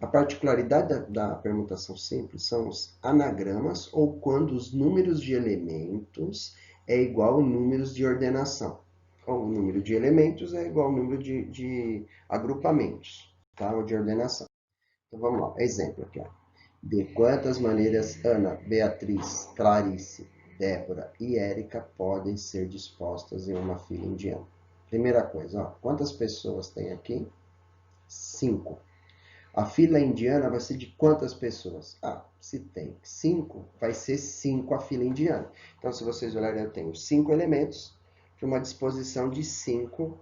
A particularidade da permutação simples são os anagramas ou quando os números de elementos é igual ao números de ordenação. Ou o número de elementos é igual ao número de agrupamentos, tá? Ou de ordenação. Então vamos lá, exemplo aqui. Ó. De quantas maneiras Ana, Beatriz, Clarice, Débora e Érica podem ser dispostas em uma fila indiana? Primeira coisa, ó, quantas pessoas tem aqui? 5. A fila indiana vai ser de quantas pessoas? Ah, se tem 5, vai ser 5 a fila indiana. Então, se vocês olharem, eu tenho 5 elementos para uma disposição de 5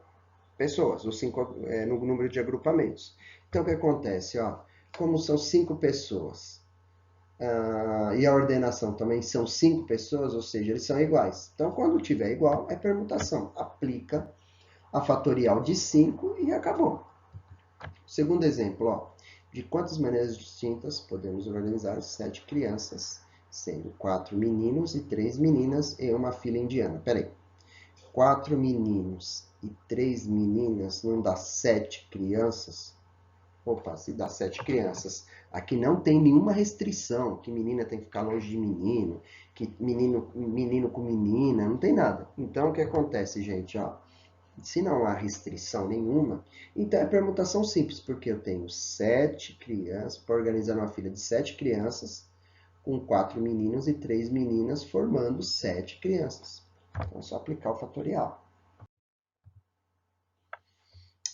pessoas, ou 5 no número de agrupamentos. Então, o que acontece? Ó, como são 5 pessoas, e a ordenação também são 5 pessoas, ou seja, eles são iguais. Então, quando tiver igual, é permutação. Aplica a fatorial de 5 e acabou. Segundo exemplo, ó, de quantas maneiras distintas podemos organizar 7 crianças, sendo 4 meninos e 3 meninas em uma fila indiana? Peraí, 4 meninos e 3 meninas não dá 7 crianças? Opa, se dá 7 crianças. Aqui não tem nenhuma restrição, que menina tem que ficar longe de menino, que menino com menina, não tem nada. Então, o que acontece, gente? Ó, se não há restrição nenhuma, então é permutação simples, porque eu tenho 7 crianças, para organizar uma fila de 7 crianças, com 4 meninos e 3 meninas, formando 7 crianças. Então é só aplicar o fatorial.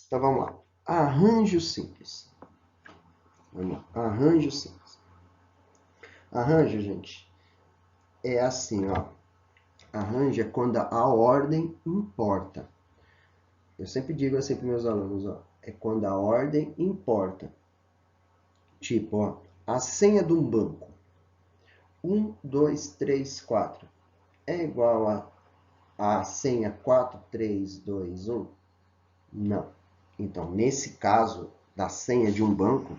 Então vamos lá. Arranjo simples. Vamos lá. Arranjo simples. Arranjo, gente, é assim, ó. Arranjo é quando a ordem importa. Eu sempre digo assim para meus alunos, ó, é quando a ordem importa. Tipo, ó, a senha de um banco. 1, 2, 3, 4. É igual a senha 4, 3, 2, 1? Não. Então, nesse caso da senha de um banco,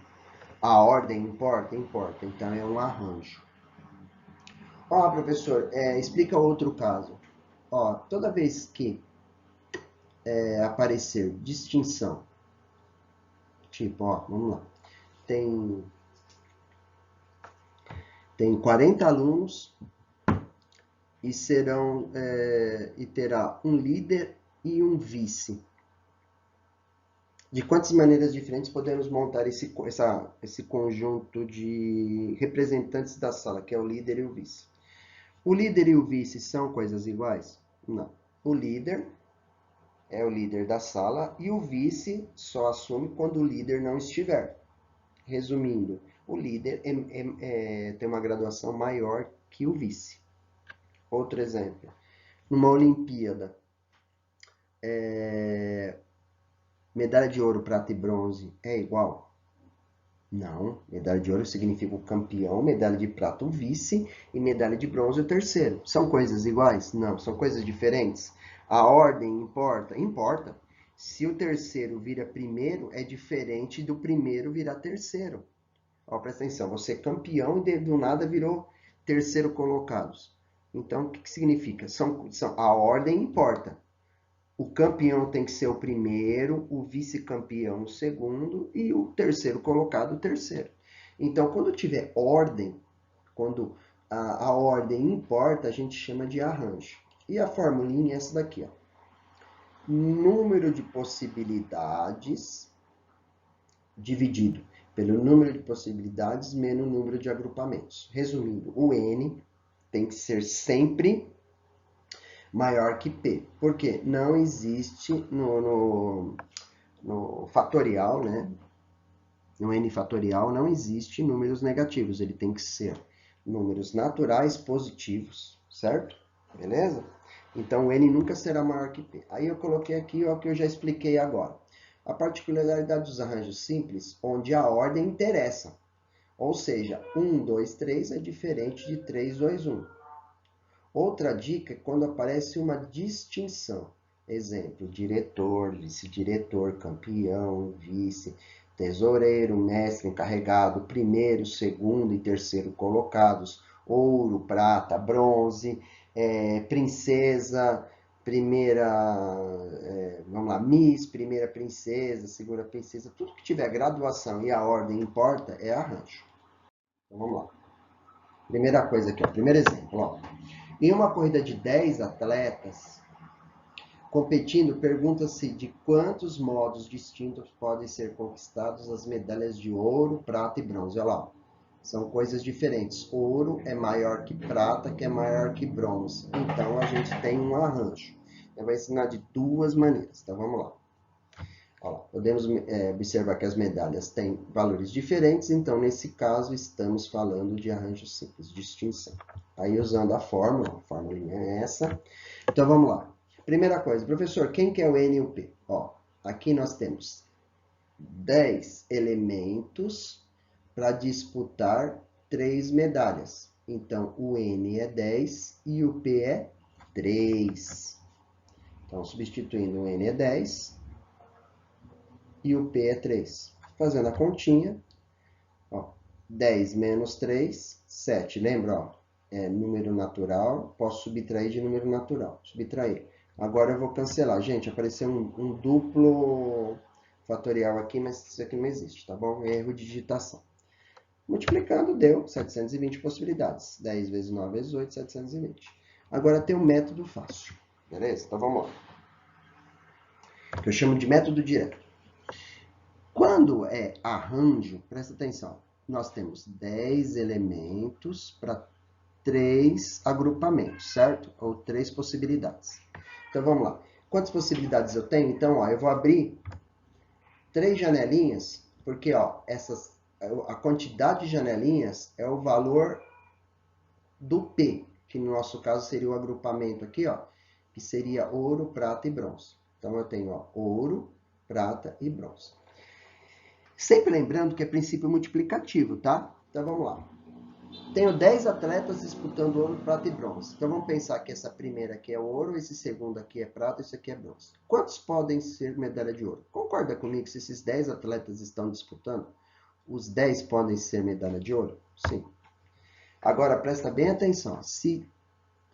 a ordem importa? Importa. Então, é um arranjo. Ó, professor, explica outro caso. Ó, toda vez que aparecer distinção, tipo, ó, vamos lá, tem 40 alunos e terá um líder e um vice. De quantas maneiras diferentes podemos montar esse conjunto de representantes da sala, que é o líder e o vice? O líder e o vice são coisas iguais? Não. O líder é o líder da sala e o vice só assume quando o líder não estiver. Resumindo, o líder tem uma graduação maior que o vice. Outro exemplo, numa Olimpíada, medalha de ouro, prata e bronze é igual? Não, medalha de ouro significa o campeão, medalha de prata o vice e medalha de bronze o terceiro. São coisas iguais? Não, são coisas diferentes. A ordem importa? Importa. Se o terceiro vira primeiro, é diferente do primeiro virar terceiro. Ó, presta atenção, você é campeão e do nada virou terceiro colocados. Então, o que significa? A ordem importa. O campeão tem que ser o primeiro, o vice-campeão o segundo e o terceiro colocado o terceiro. Então, quando tiver ordem, quando a ordem importa, a gente chama de arranjo. E a formulinha é essa daqui, ó. Número de possibilidades dividido pelo número de possibilidades menos o número de agrupamentos. Resumindo, o N tem que ser sempre maior que P. Por quê? Não existe no fatorial, né? No N fatorial não existe números negativos. Ele tem que ser números naturais positivos, certo? Beleza? Então, o N nunca será maior que P. Aí eu coloquei aqui o que eu já expliquei agora. A particularidade dos arranjos simples, onde a ordem interessa. Ou seja, 1, 2, 3 é diferente de 3, 2, 1. Outra dica é quando aparece uma distinção. Exemplo, diretor, vice-diretor, campeão, vice, tesoureiro, mestre, encarregado, primeiro, segundo e terceiro colocados, ouro, prata, bronze, princesa, primeira, vamos lá, Miss, primeira princesa, segunda princesa, tudo que tiver graduação e a ordem importa é arranjo. Então vamos lá. Primeira coisa aqui, ó, primeiro exemplo, ó. Em uma corrida de 10 atletas competindo, pergunta-se de quantos modos distintos podem ser conquistados as medalhas de ouro, prata e bronze. Olha lá, são coisas diferentes. Ouro é maior que prata, que é maior que bronze. Então, a gente tem um arranjo. Eu vou ensinar de duas maneiras. Então, vamos lá. Olha lá, podemos observar que as medalhas têm valores diferentes. Então, nesse caso, estamos falando de arranjo simples, distinção. Aí, usando a formulinha é essa. Então, vamos lá. Primeira coisa, professor, quem que é o N e o P? Ó, aqui nós temos 10 elementos para disputar 3 medalhas. Então, o N é 10 e o P é 3. Então, substituindo, o N é 10 e o P é 3. Fazendo a continha, ó, 10 menos 3, 7. Lembra, ó, é número natural, posso subtrair de número natural. Subtrair. Agora eu vou cancelar. Gente, apareceu um duplo fatorial aqui, mas isso aqui não existe, tá bom? Erro de digitação. Multiplicando, deu 720 possibilidades. 10 vezes 9 vezes 8, 720. Agora tem um método fácil, beleza? Então vamos lá. Que eu chamo de método direto. Quando é arranjo, presta atenção, nós temos 10 elementos para 3 agrupamentos, certo? Ou 3 possibilidades. Então, vamos lá. Quantas possibilidades eu tenho? Então, ó, eu vou abrir 3 janelinhas, porque ó, a quantidade de janelinhas é o valor do P, que no nosso caso seria o agrupamento aqui, ó, que seria ouro, prata e bronze. Então, eu tenho ó, ouro, prata e bronze. Sempre lembrando que é princípio multiplicativo, tá? Então, vamos lá. Tenho 10 atletas disputando ouro, prata e bronze. Então, vamos pensar que essa primeira aqui é ouro, esse segundo aqui é prata, esse aqui é bronze. Quantos podem ser medalha de ouro? Concorda comigo que se esses 10 atletas estão disputando, os 10 podem ser medalha de ouro? Sim. Agora, presta bem atenção. Se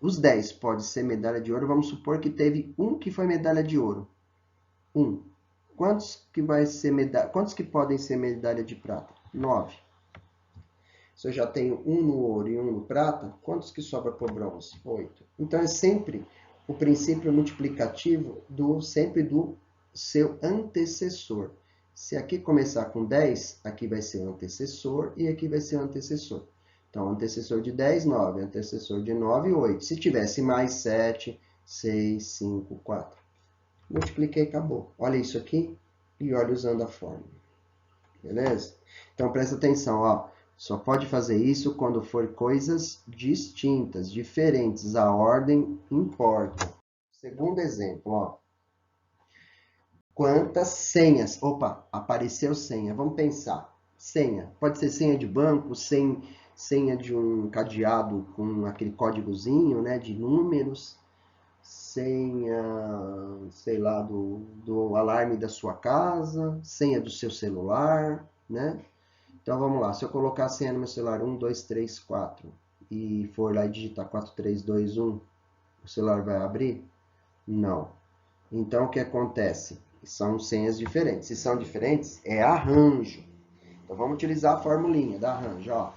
os 10 podem ser medalha de ouro, vamos supor que teve um que foi medalha de ouro. Quantos que podem ser medalha de prata? 9. Se eu já tenho um no ouro e um no prata, quantos que sobra para o bronze? 8. Então, é sempre o princípio multiplicativo sempre do seu antecessor. Se aqui começar com 10, aqui vai ser o antecessor e aqui vai ser o antecessor. Então, antecessor de 10, 9. Antecessor de 9, 8. Se tivesse mais 7, 6, 5, 4. Multipliquei e acabou. Olha isso aqui e olha usando a fórmula. Beleza? Então, presta atenção, ó. Só pode fazer isso quando for coisas distintas, diferentes. A ordem importa. Segundo exemplo, ó. Quantas senhas? Opa, apareceu senha. Vamos pensar. Senha. Pode ser senha de banco, senha de um cadeado com aquele códigozinho, né, de números. Senha, sei lá, do alarme da sua casa. Senha do seu celular, né? Então, vamos lá. Se eu colocar a senha no meu celular 1, 2, 3, 4 e for lá e digitar 4, 3, 2, 1, o celular vai abrir? Não. Então, o que acontece? São senhas diferentes. Se são diferentes, é arranjo. Então, vamos utilizar a formulinha da arranjo. Ó.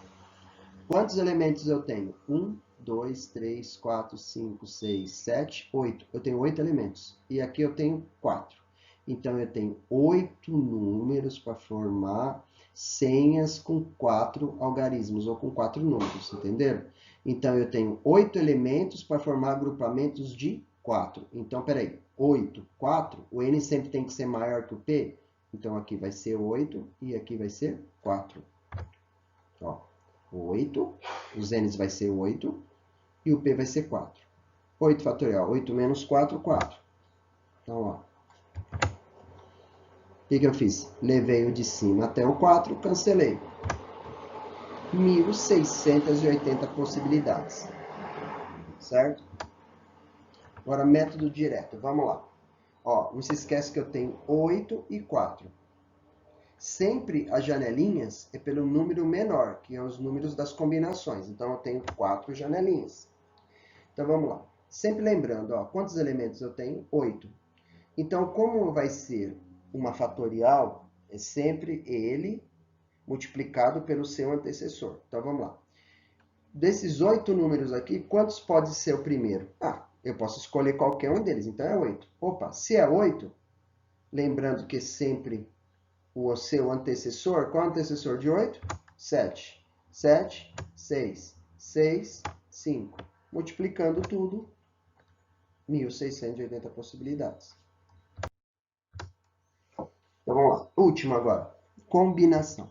Quantos elementos eu tenho? 1, 2, 3, 4, 5, 6, 7, 8. Eu tenho 8 elementos. E aqui eu tenho 4. Então, eu tenho 8 números para formar senhas com 4 algarismos, ou com 4 números, entenderam? Então, eu tenho 8 elementos para formar agrupamentos de 4. Então, peraí, 8, 4, o N sempre tem que ser maior que o P? Então, aqui vai ser 8 e aqui vai ser 4. Ó, 8, os N's vai ser 8 e o P vai ser 4. 8 fatorial, 8 menos 4, 4. Então, ó. que eu fiz? Levei o de cima até o 4, cancelei. 1.680 possibilidades. Certo? Agora, método direto. Vamos lá. Ó, não se esquece que eu tenho 8 e 4. Sempre as janelinhas é pelo número menor, que é os números das combinações. Então, eu tenho 4 janelinhas. Então, vamos lá. Sempre lembrando, ó, quantos elementos eu tenho? 8. Então, como vai ser uma fatorial, é sempre ele multiplicado pelo seu antecessor. Então, vamos lá. Desses 8 números aqui, quantos pode ser o primeiro? Ah, eu posso escolher qualquer um deles, então é 8. Opa, se é 8, lembrando que sempre o seu antecessor, qual é o antecessor de 8? 7. 7, 6, 6, 5. Multiplicando tudo, 1.680 possibilidades. Então vamos lá. Último agora. Combinação.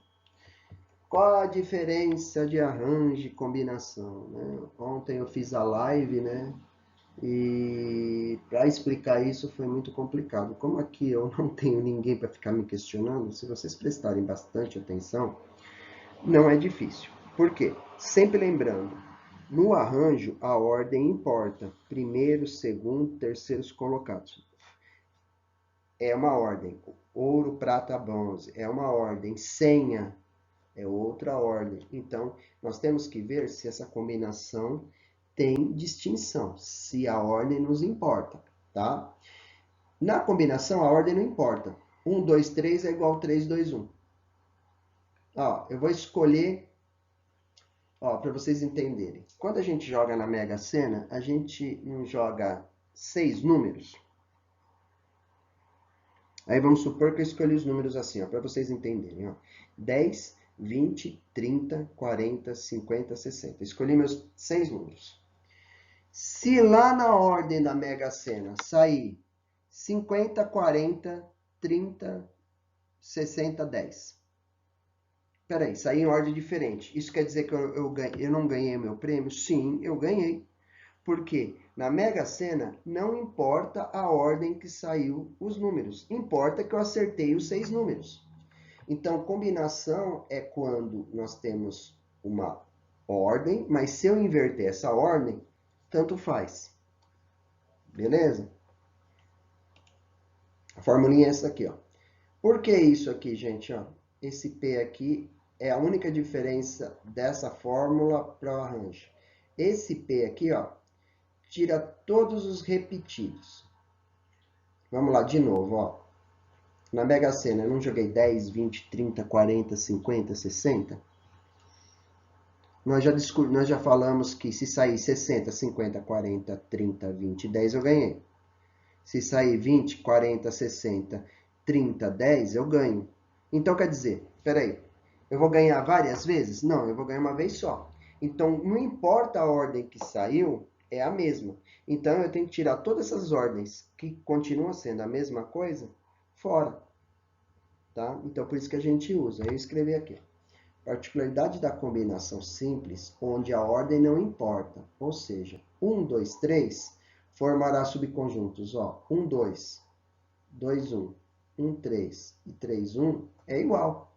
Qual a diferença de arranjo e combinação? Né? Ontem eu fiz a live, né? E para explicar isso foi muito complicado. Como aqui eu não tenho ninguém para ficar me questionando, se vocês prestarem bastante atenção, não é difícil. Por quê? Sempre lembrando, no arranjo a ordem importa. Primeiro, segundo, terceiros colocados. É uma ordem. Ouro, prata, bronze. É uma ordem. Senha é outra ordem. Então, nós temos que ver se essa combinação tem distinção, se a ordem nos importa, tá? Na combinação, a ordem não importa. 1, 2, 3 é igual a 3, 2, 1. Ó, eu vou escolher, ó, para vocês entenderem. Quando a gente joga na Mega Sena, a gente não joga 6 números. Aí vamos supor que eu escolhi os números assim, ó, para vocês entenderem, ó. 10, 20, 30, 40, 50, 60. Escolhi meus 6 números. Se lá na ordem da Mega Sena sair 50, 40, 30, 60, 10. Peraí, sair em ordem diferente. Isso quer dizer que eu não ganhei meu prêmio? Sim, eu ganhei. Por quê? Na Mega Sena, não importa a ordem que saiu os números. Importa que eu acertei os 6 números. Então, combinação é quando nós temos uma ordem, mas se eu inverter essa ordem, tanto faz. Beleza? A formulinha é essa aqui, ó. Por que isso aqui, gente? Ó? Esse P aqui é a única diferença dessa fórmula para o arranjo. Esse P aqui, ó, tira todos os repetidos. Vamos lá, de novo, ó. Na Mega Sena, eu não joguei 10, 20, 30, 40, 50, 60? Nós já falamos que se sair 60, 50, 40, 30, 20, 10, eu ganhei. Se sair 20, 40, 60, 30, 10, eu ganho. Então, quer dizer, peraí, eu vou ganhar várias vezes? Não, eu vou ganhar uma vez só. Então, não importa a ordem que saiu, é a mesma. Então, eu tenho que tirar todas essas ordens que continuam sendo a mesma coisa, fora. Tá? Então, por isso que a gente usa. Eu escrevi aqui. Particularidade da combinação simples, onde a ordem não importa. Ou seja, 1, 2, 3 formará subconjuntos. Ó, 1, 2, 2, 1, 1, 3 e 3, 1 é igual.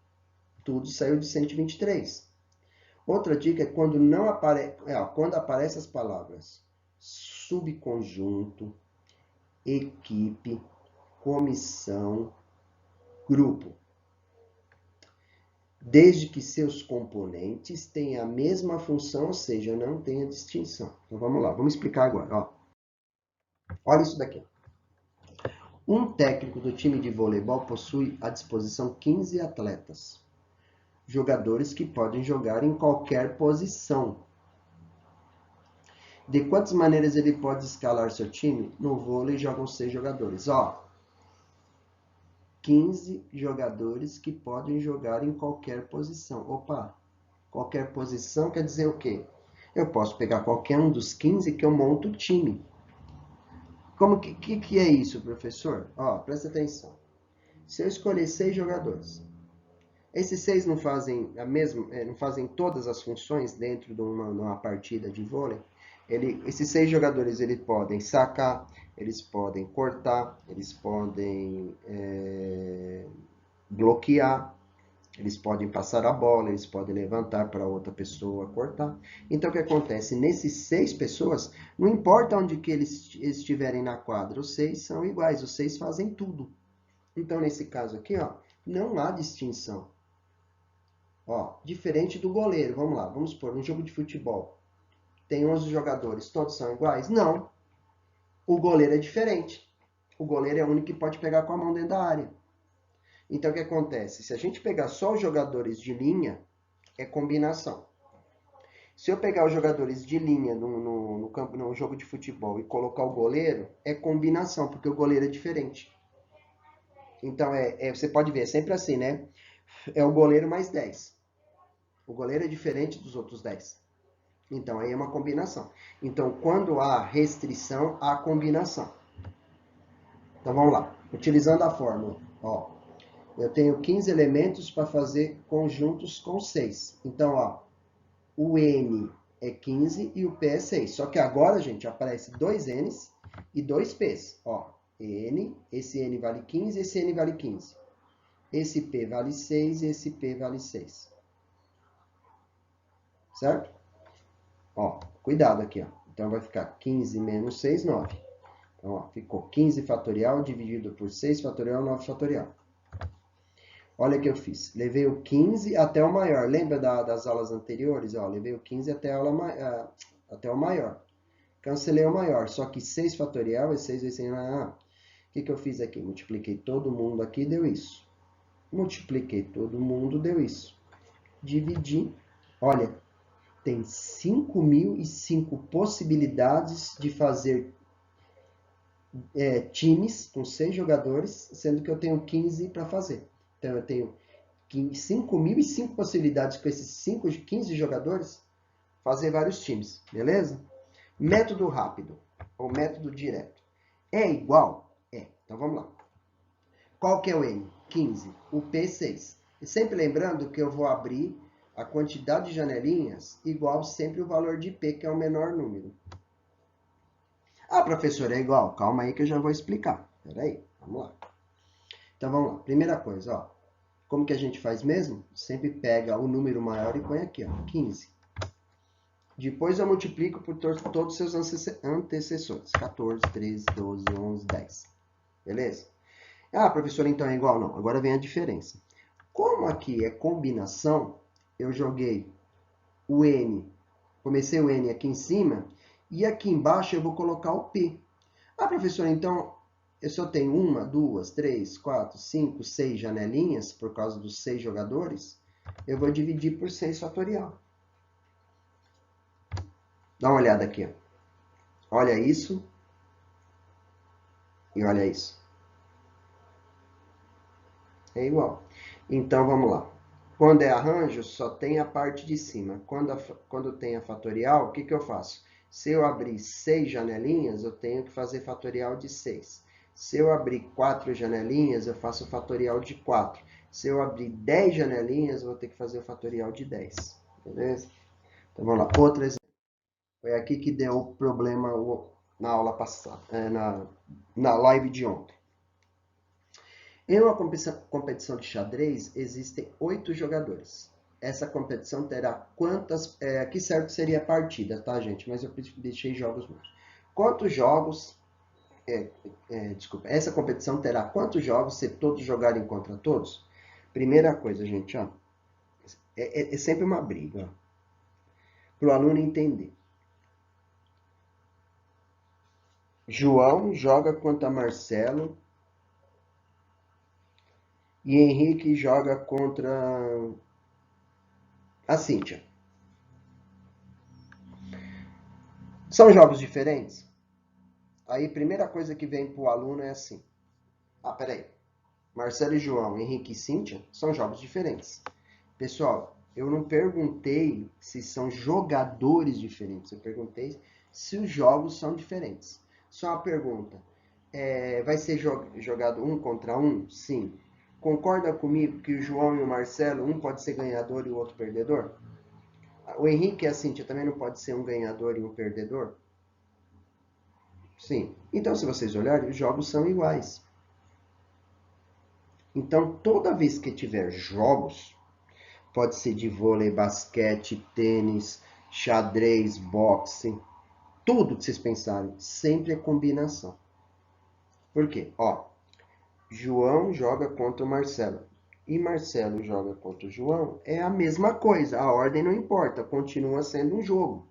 Tudo saiu de 123. Outra dica é quando não quando aparecem as palavras subconjunto, equipe, comissão, grupo. Desde que seus componentes tenham a mesma função, ou seja, não tenha distinção. Então vamos lá, vamos explicar agora. Ó. Olha isso daqui. Um técnico do time de voleibol possui à disposição 15 atletas, jogadores que podem jogar em qualquer posição. De quantas maneiras ele pode escalar seu time? No vôlei jogam 6 jogadores. Ó, 15 jogadores que podem jogar em qualquer posição. Opa, qualquer posição quer dizer o quê? Eu posso pegar qualquer um dos 15 que eu monto o time. Como que é isso, professor? Ó, presta atenção. Se eu escolher 6 jogadores, esses 6 não fazem não fazem todas as funções dentro de uma partida de vôlei. Esses 6 jogadores eles podem sacar, eles podem cortar, eles podem bloquear, eles podem passar a bola, eles podem levantar para outra pessoa cortar. Então, o que acontece? Nesses 6 pessoas, não importa onde que eles estiverem na quadra, os 6 são iguais, os 6 fazem tudo. Então, nesse caso aqui, ó, não há distinção. Ó, diferente do goleiro, vamos lá, vamos supor, um jogo de futebol, tem 11 jogadores, todos são iguais? Não. O goleiro é diferente. O goleiro é o único que pode pegar com a mão dentro da área. Então, o que acontece? Se a gente pegar só os jogadores de linha, é combinação. Se eu pegar os jogadores de linha no campo, no jogo de futebol e colocar o goleiro, é combinação, porque o goleiro é diferente. Então, você pode ver, é sempre assim, né? É o goleiro mais 10. O goleiro é diferente dos outros 10. Então, aí é uma combinação. Então, quando há restrição, há combinação. Então, vamos lá. Utilizando a fórmula, ó, eu tenho 15 elementos para fazer conjuntos com 6. Então, ó, o N é 15 e o P é 6. Só que agora, gente, aparece 2 N's e 2 P's. Ó, N, esse N vale 15, esse N vale 15. Esse P vale 6 e esse P vale 6. Certo? Ó, cuidado aqui, ó. Então, vai ficar 15 menos 6, 9. Então, ó, ficou 15 fatorial dividido por 6 fatorial, 9 fatorial. Olha o que eu fiz. Levei o 15 até o maior. Lembra das aulas anteriores? Ó, levei o 15 até, até o maior. Cancelei o maior. Só que 6 fatorial é 6 vezes 6. O que eu fiz aqui? Multipliquei todo mundo aqui, deu isso. Multipliquei todo mundo, deu isso. Dividi. Olha, tem 5.005 possibilidades de fazer times com 6 jogadores, sendo que eu tenho 15 para fazer. Então, eu tenho 5.005 possibilidades com esses 15 jogadores fazer vários times, beleza? Método rápido, ou método direto. É igual? É. Então, vamos lá. Qual que é o N? 15. O P, 6. E sempre lembrando que eu vou abrir a quantidade de janelinhas igual sempre o valor de P, que é o menor número. Ah, professor, é igual. Calma aí que eu já vou explicar. Espera aí, vamos lá. Então, vamos lá. Primeira coisa, ó. Como que a gente faz mesmo? Sempre pega o número maior e põe aqui, ó, 15. Depois eu multiplico por todos os seus antecessores. 14, 13, 12, 11, 10. Beleza? Ah, professor, então é igual? Não. Agora vem a diferença. Como aqui é combinação, eu joguei o N, comecei o N aqui em cima, e aqui embaixo eu vou colocar o P. Ah, professor, então eu só tenho 1, 2, 3, 4, 5, 6 janelinhas, por causa dos 6 jogadores, eu vou dividir por 6 fatorial. Dá uma olhada aqui, ó. Olha isso e olha isso. É igual. Então, vamos lá. Quando é arranjo, só tem a parte de cima. Quando tem a fatorial, o que eu faço? Se eu abrir 6 janelinhas, eu tenho que fazer fatorial de 6. Se eu abrir 4 janelinhas, eu faço fatorial de 4. Se eu abrir 10 janelinhas, eu vou ter que fazer o fatorial de 10. Beleza? Então, vamos lá. Outro exemplo. Foi aqui que deu problema na aula passada, na live de ontem. Em uma competição de xadrez, existem 8 jogadores. Essa competição terá quantas... aqui certo seria partida, tá, gente? Mas eu deixei jogos meus. Quantos jogos... desculpa. Essa competição terá quantos jogos se todos jogarem contra todos? Primeira coisa, gente, ó. É sempre uma briga, para o aluno entender. João joga contra Marcelo e Henrique joga contra a Cíntia. São jogos diferentes? Aí, primeira coisa que vem para o aluno é assim. Ah, peraí. Marcelo e João, Henrique e Cíntia são jogos diferentes. Pessoal, eu não perguntei se são jogadores diferentes. Eu perguntei se os jogos são diferentes. Só uma pergunta. Vai ser jogado 1 contra 1? Sim. Concorda comigo que o João e o Marcelo, um pode ser ganhador e o outro perdedor? O Henrique e a Cíntia também não pode ser um ganhador e um perdedor? Sim. Então, se vocês olharem, os jogos são iguais. Então, toda vez que tiver jogos, pode ser de vôlei, basquete, tênis, xadrez, boxe, tudo que vocês pensarem, sempre é combinação. Por quê? Ó, João joga contra o Marcelo e Marcelo joga contra o João, é a mesma coisa, a ordem não importa, continua sendo um jogo.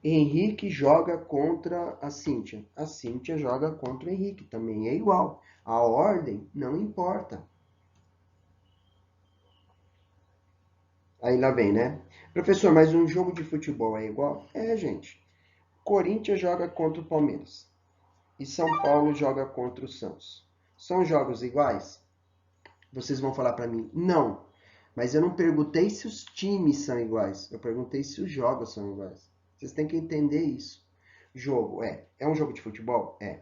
Henrique joga contra a Cíntia joga contra o Henrique, também é igual. A ordem não importa. Aí lá vem, né? Professor, mas um jogo de futebol é igual? É, gente. Corinthians joga contra o Palmeiras e São Paulo joga contra o Santos. São jogos iguais? Vocês vão falar para mim, não. Mas eu não perguntei se os times são iguais. Eu perguntei se os jogos são iguais. Vocês têm que entender isso. Jogo é um jogo de futebol? É.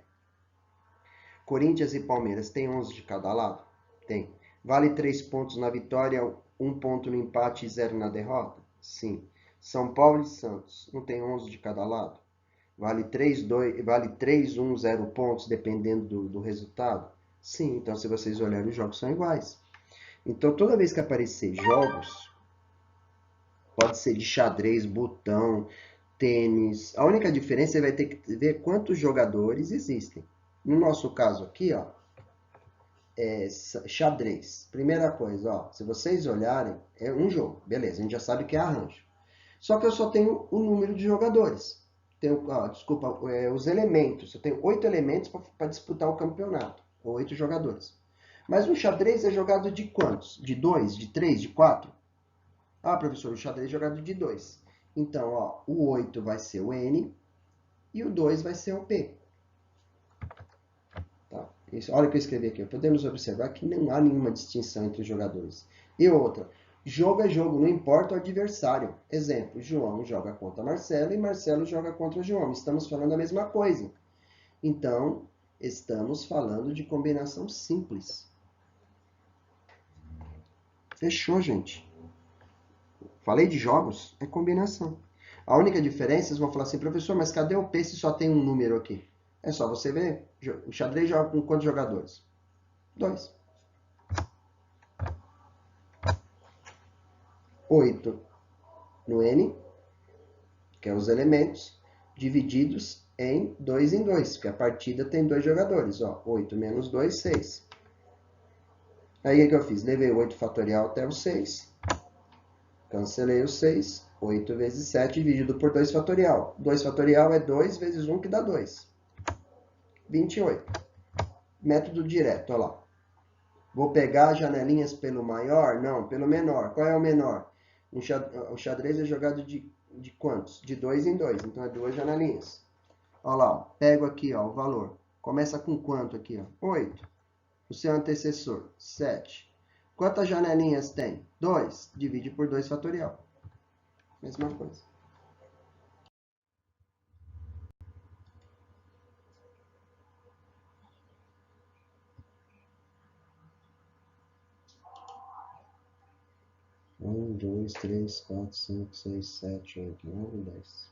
Corinthians e Palmeiras tem 11 de cada lado? Tem. Vale 3 pontos na vitória, 1 ponto no empate e 0 na derrota? Sim. São Paulo e Santos não tem 11 de cada lado? Vale 3, 2, vale 3, 1, 0 pontos, dependendo do resultado? Sim, então se vocês olharem, os jogos são iguais. Então, toda vez que aparecer jogos, pode ser de xadrez, botão, tênis. A única diferença, você vai ter que ver quantos jogadores existem. No nosso caso aqui, ó, é xadrez. Primeira coisa, ó, se vocês olharem, é um jogo. Beleza, a gente já sabe que é arranjo. Só que eu só tenho o número de jogadores. Tenho, desculpa, os elementos. Eu tenho 8 elementos para disputar o campeonato. 8 jogadores. Mas o xadrez é jogado de quantos? De 2, de 3, de 4? Ah, professor, o xadrez é jogado de 2. Então, ó, o 8 vai ser o N e o 2 vai ser o P. Tá? Isso, olha o que eu escrevi aqui. Podemos observar que não há nenhuma distinção entre os jogadores. E outra, jogo é jogo, não importa o adversário. Exemplo, João joga contra Marcelo e Marcelo joga contra João. Estamos falando a mesma coisa. Então, estamos falando de combinação simples. Fechou, gente. Falei de jogos, é combinação. A única diferença, vocês vão falar assim, professor, mas cadê o P se só tem um número aqui? É só você ver, o xadrez joga com quantos jogadores? 2. 8 no N, que é os elementos, divididos em 2, porque a partida tem 2 jogadores. Ó, 8 menos 2, 6. Aí o que eu fiz? Levei o 8 fatorial até o 6, cancelei o 6, 8 vezes 7 dividido por 2 fatorial. 2 fatorial é 2 vezes 1, que dá 2. 28. Método direto, olha lá. Vou pegar janelinhas pelo maior? Não, pelo menor. Qual é o menor? O xadrez é jogado de quantos? De 2 em 2, então é 2 janelinhas. Olha lá, ó. Pego aqui ó, o valor. Começa com quanto aqui? Ó? 8. O seu antecessor, 7. Quantas janelinhas tem? 2. Divide por 2 fatorial. Mesma coisa. Um, dois, três, quatro, cinco, seis, sete, oito, nove, 10.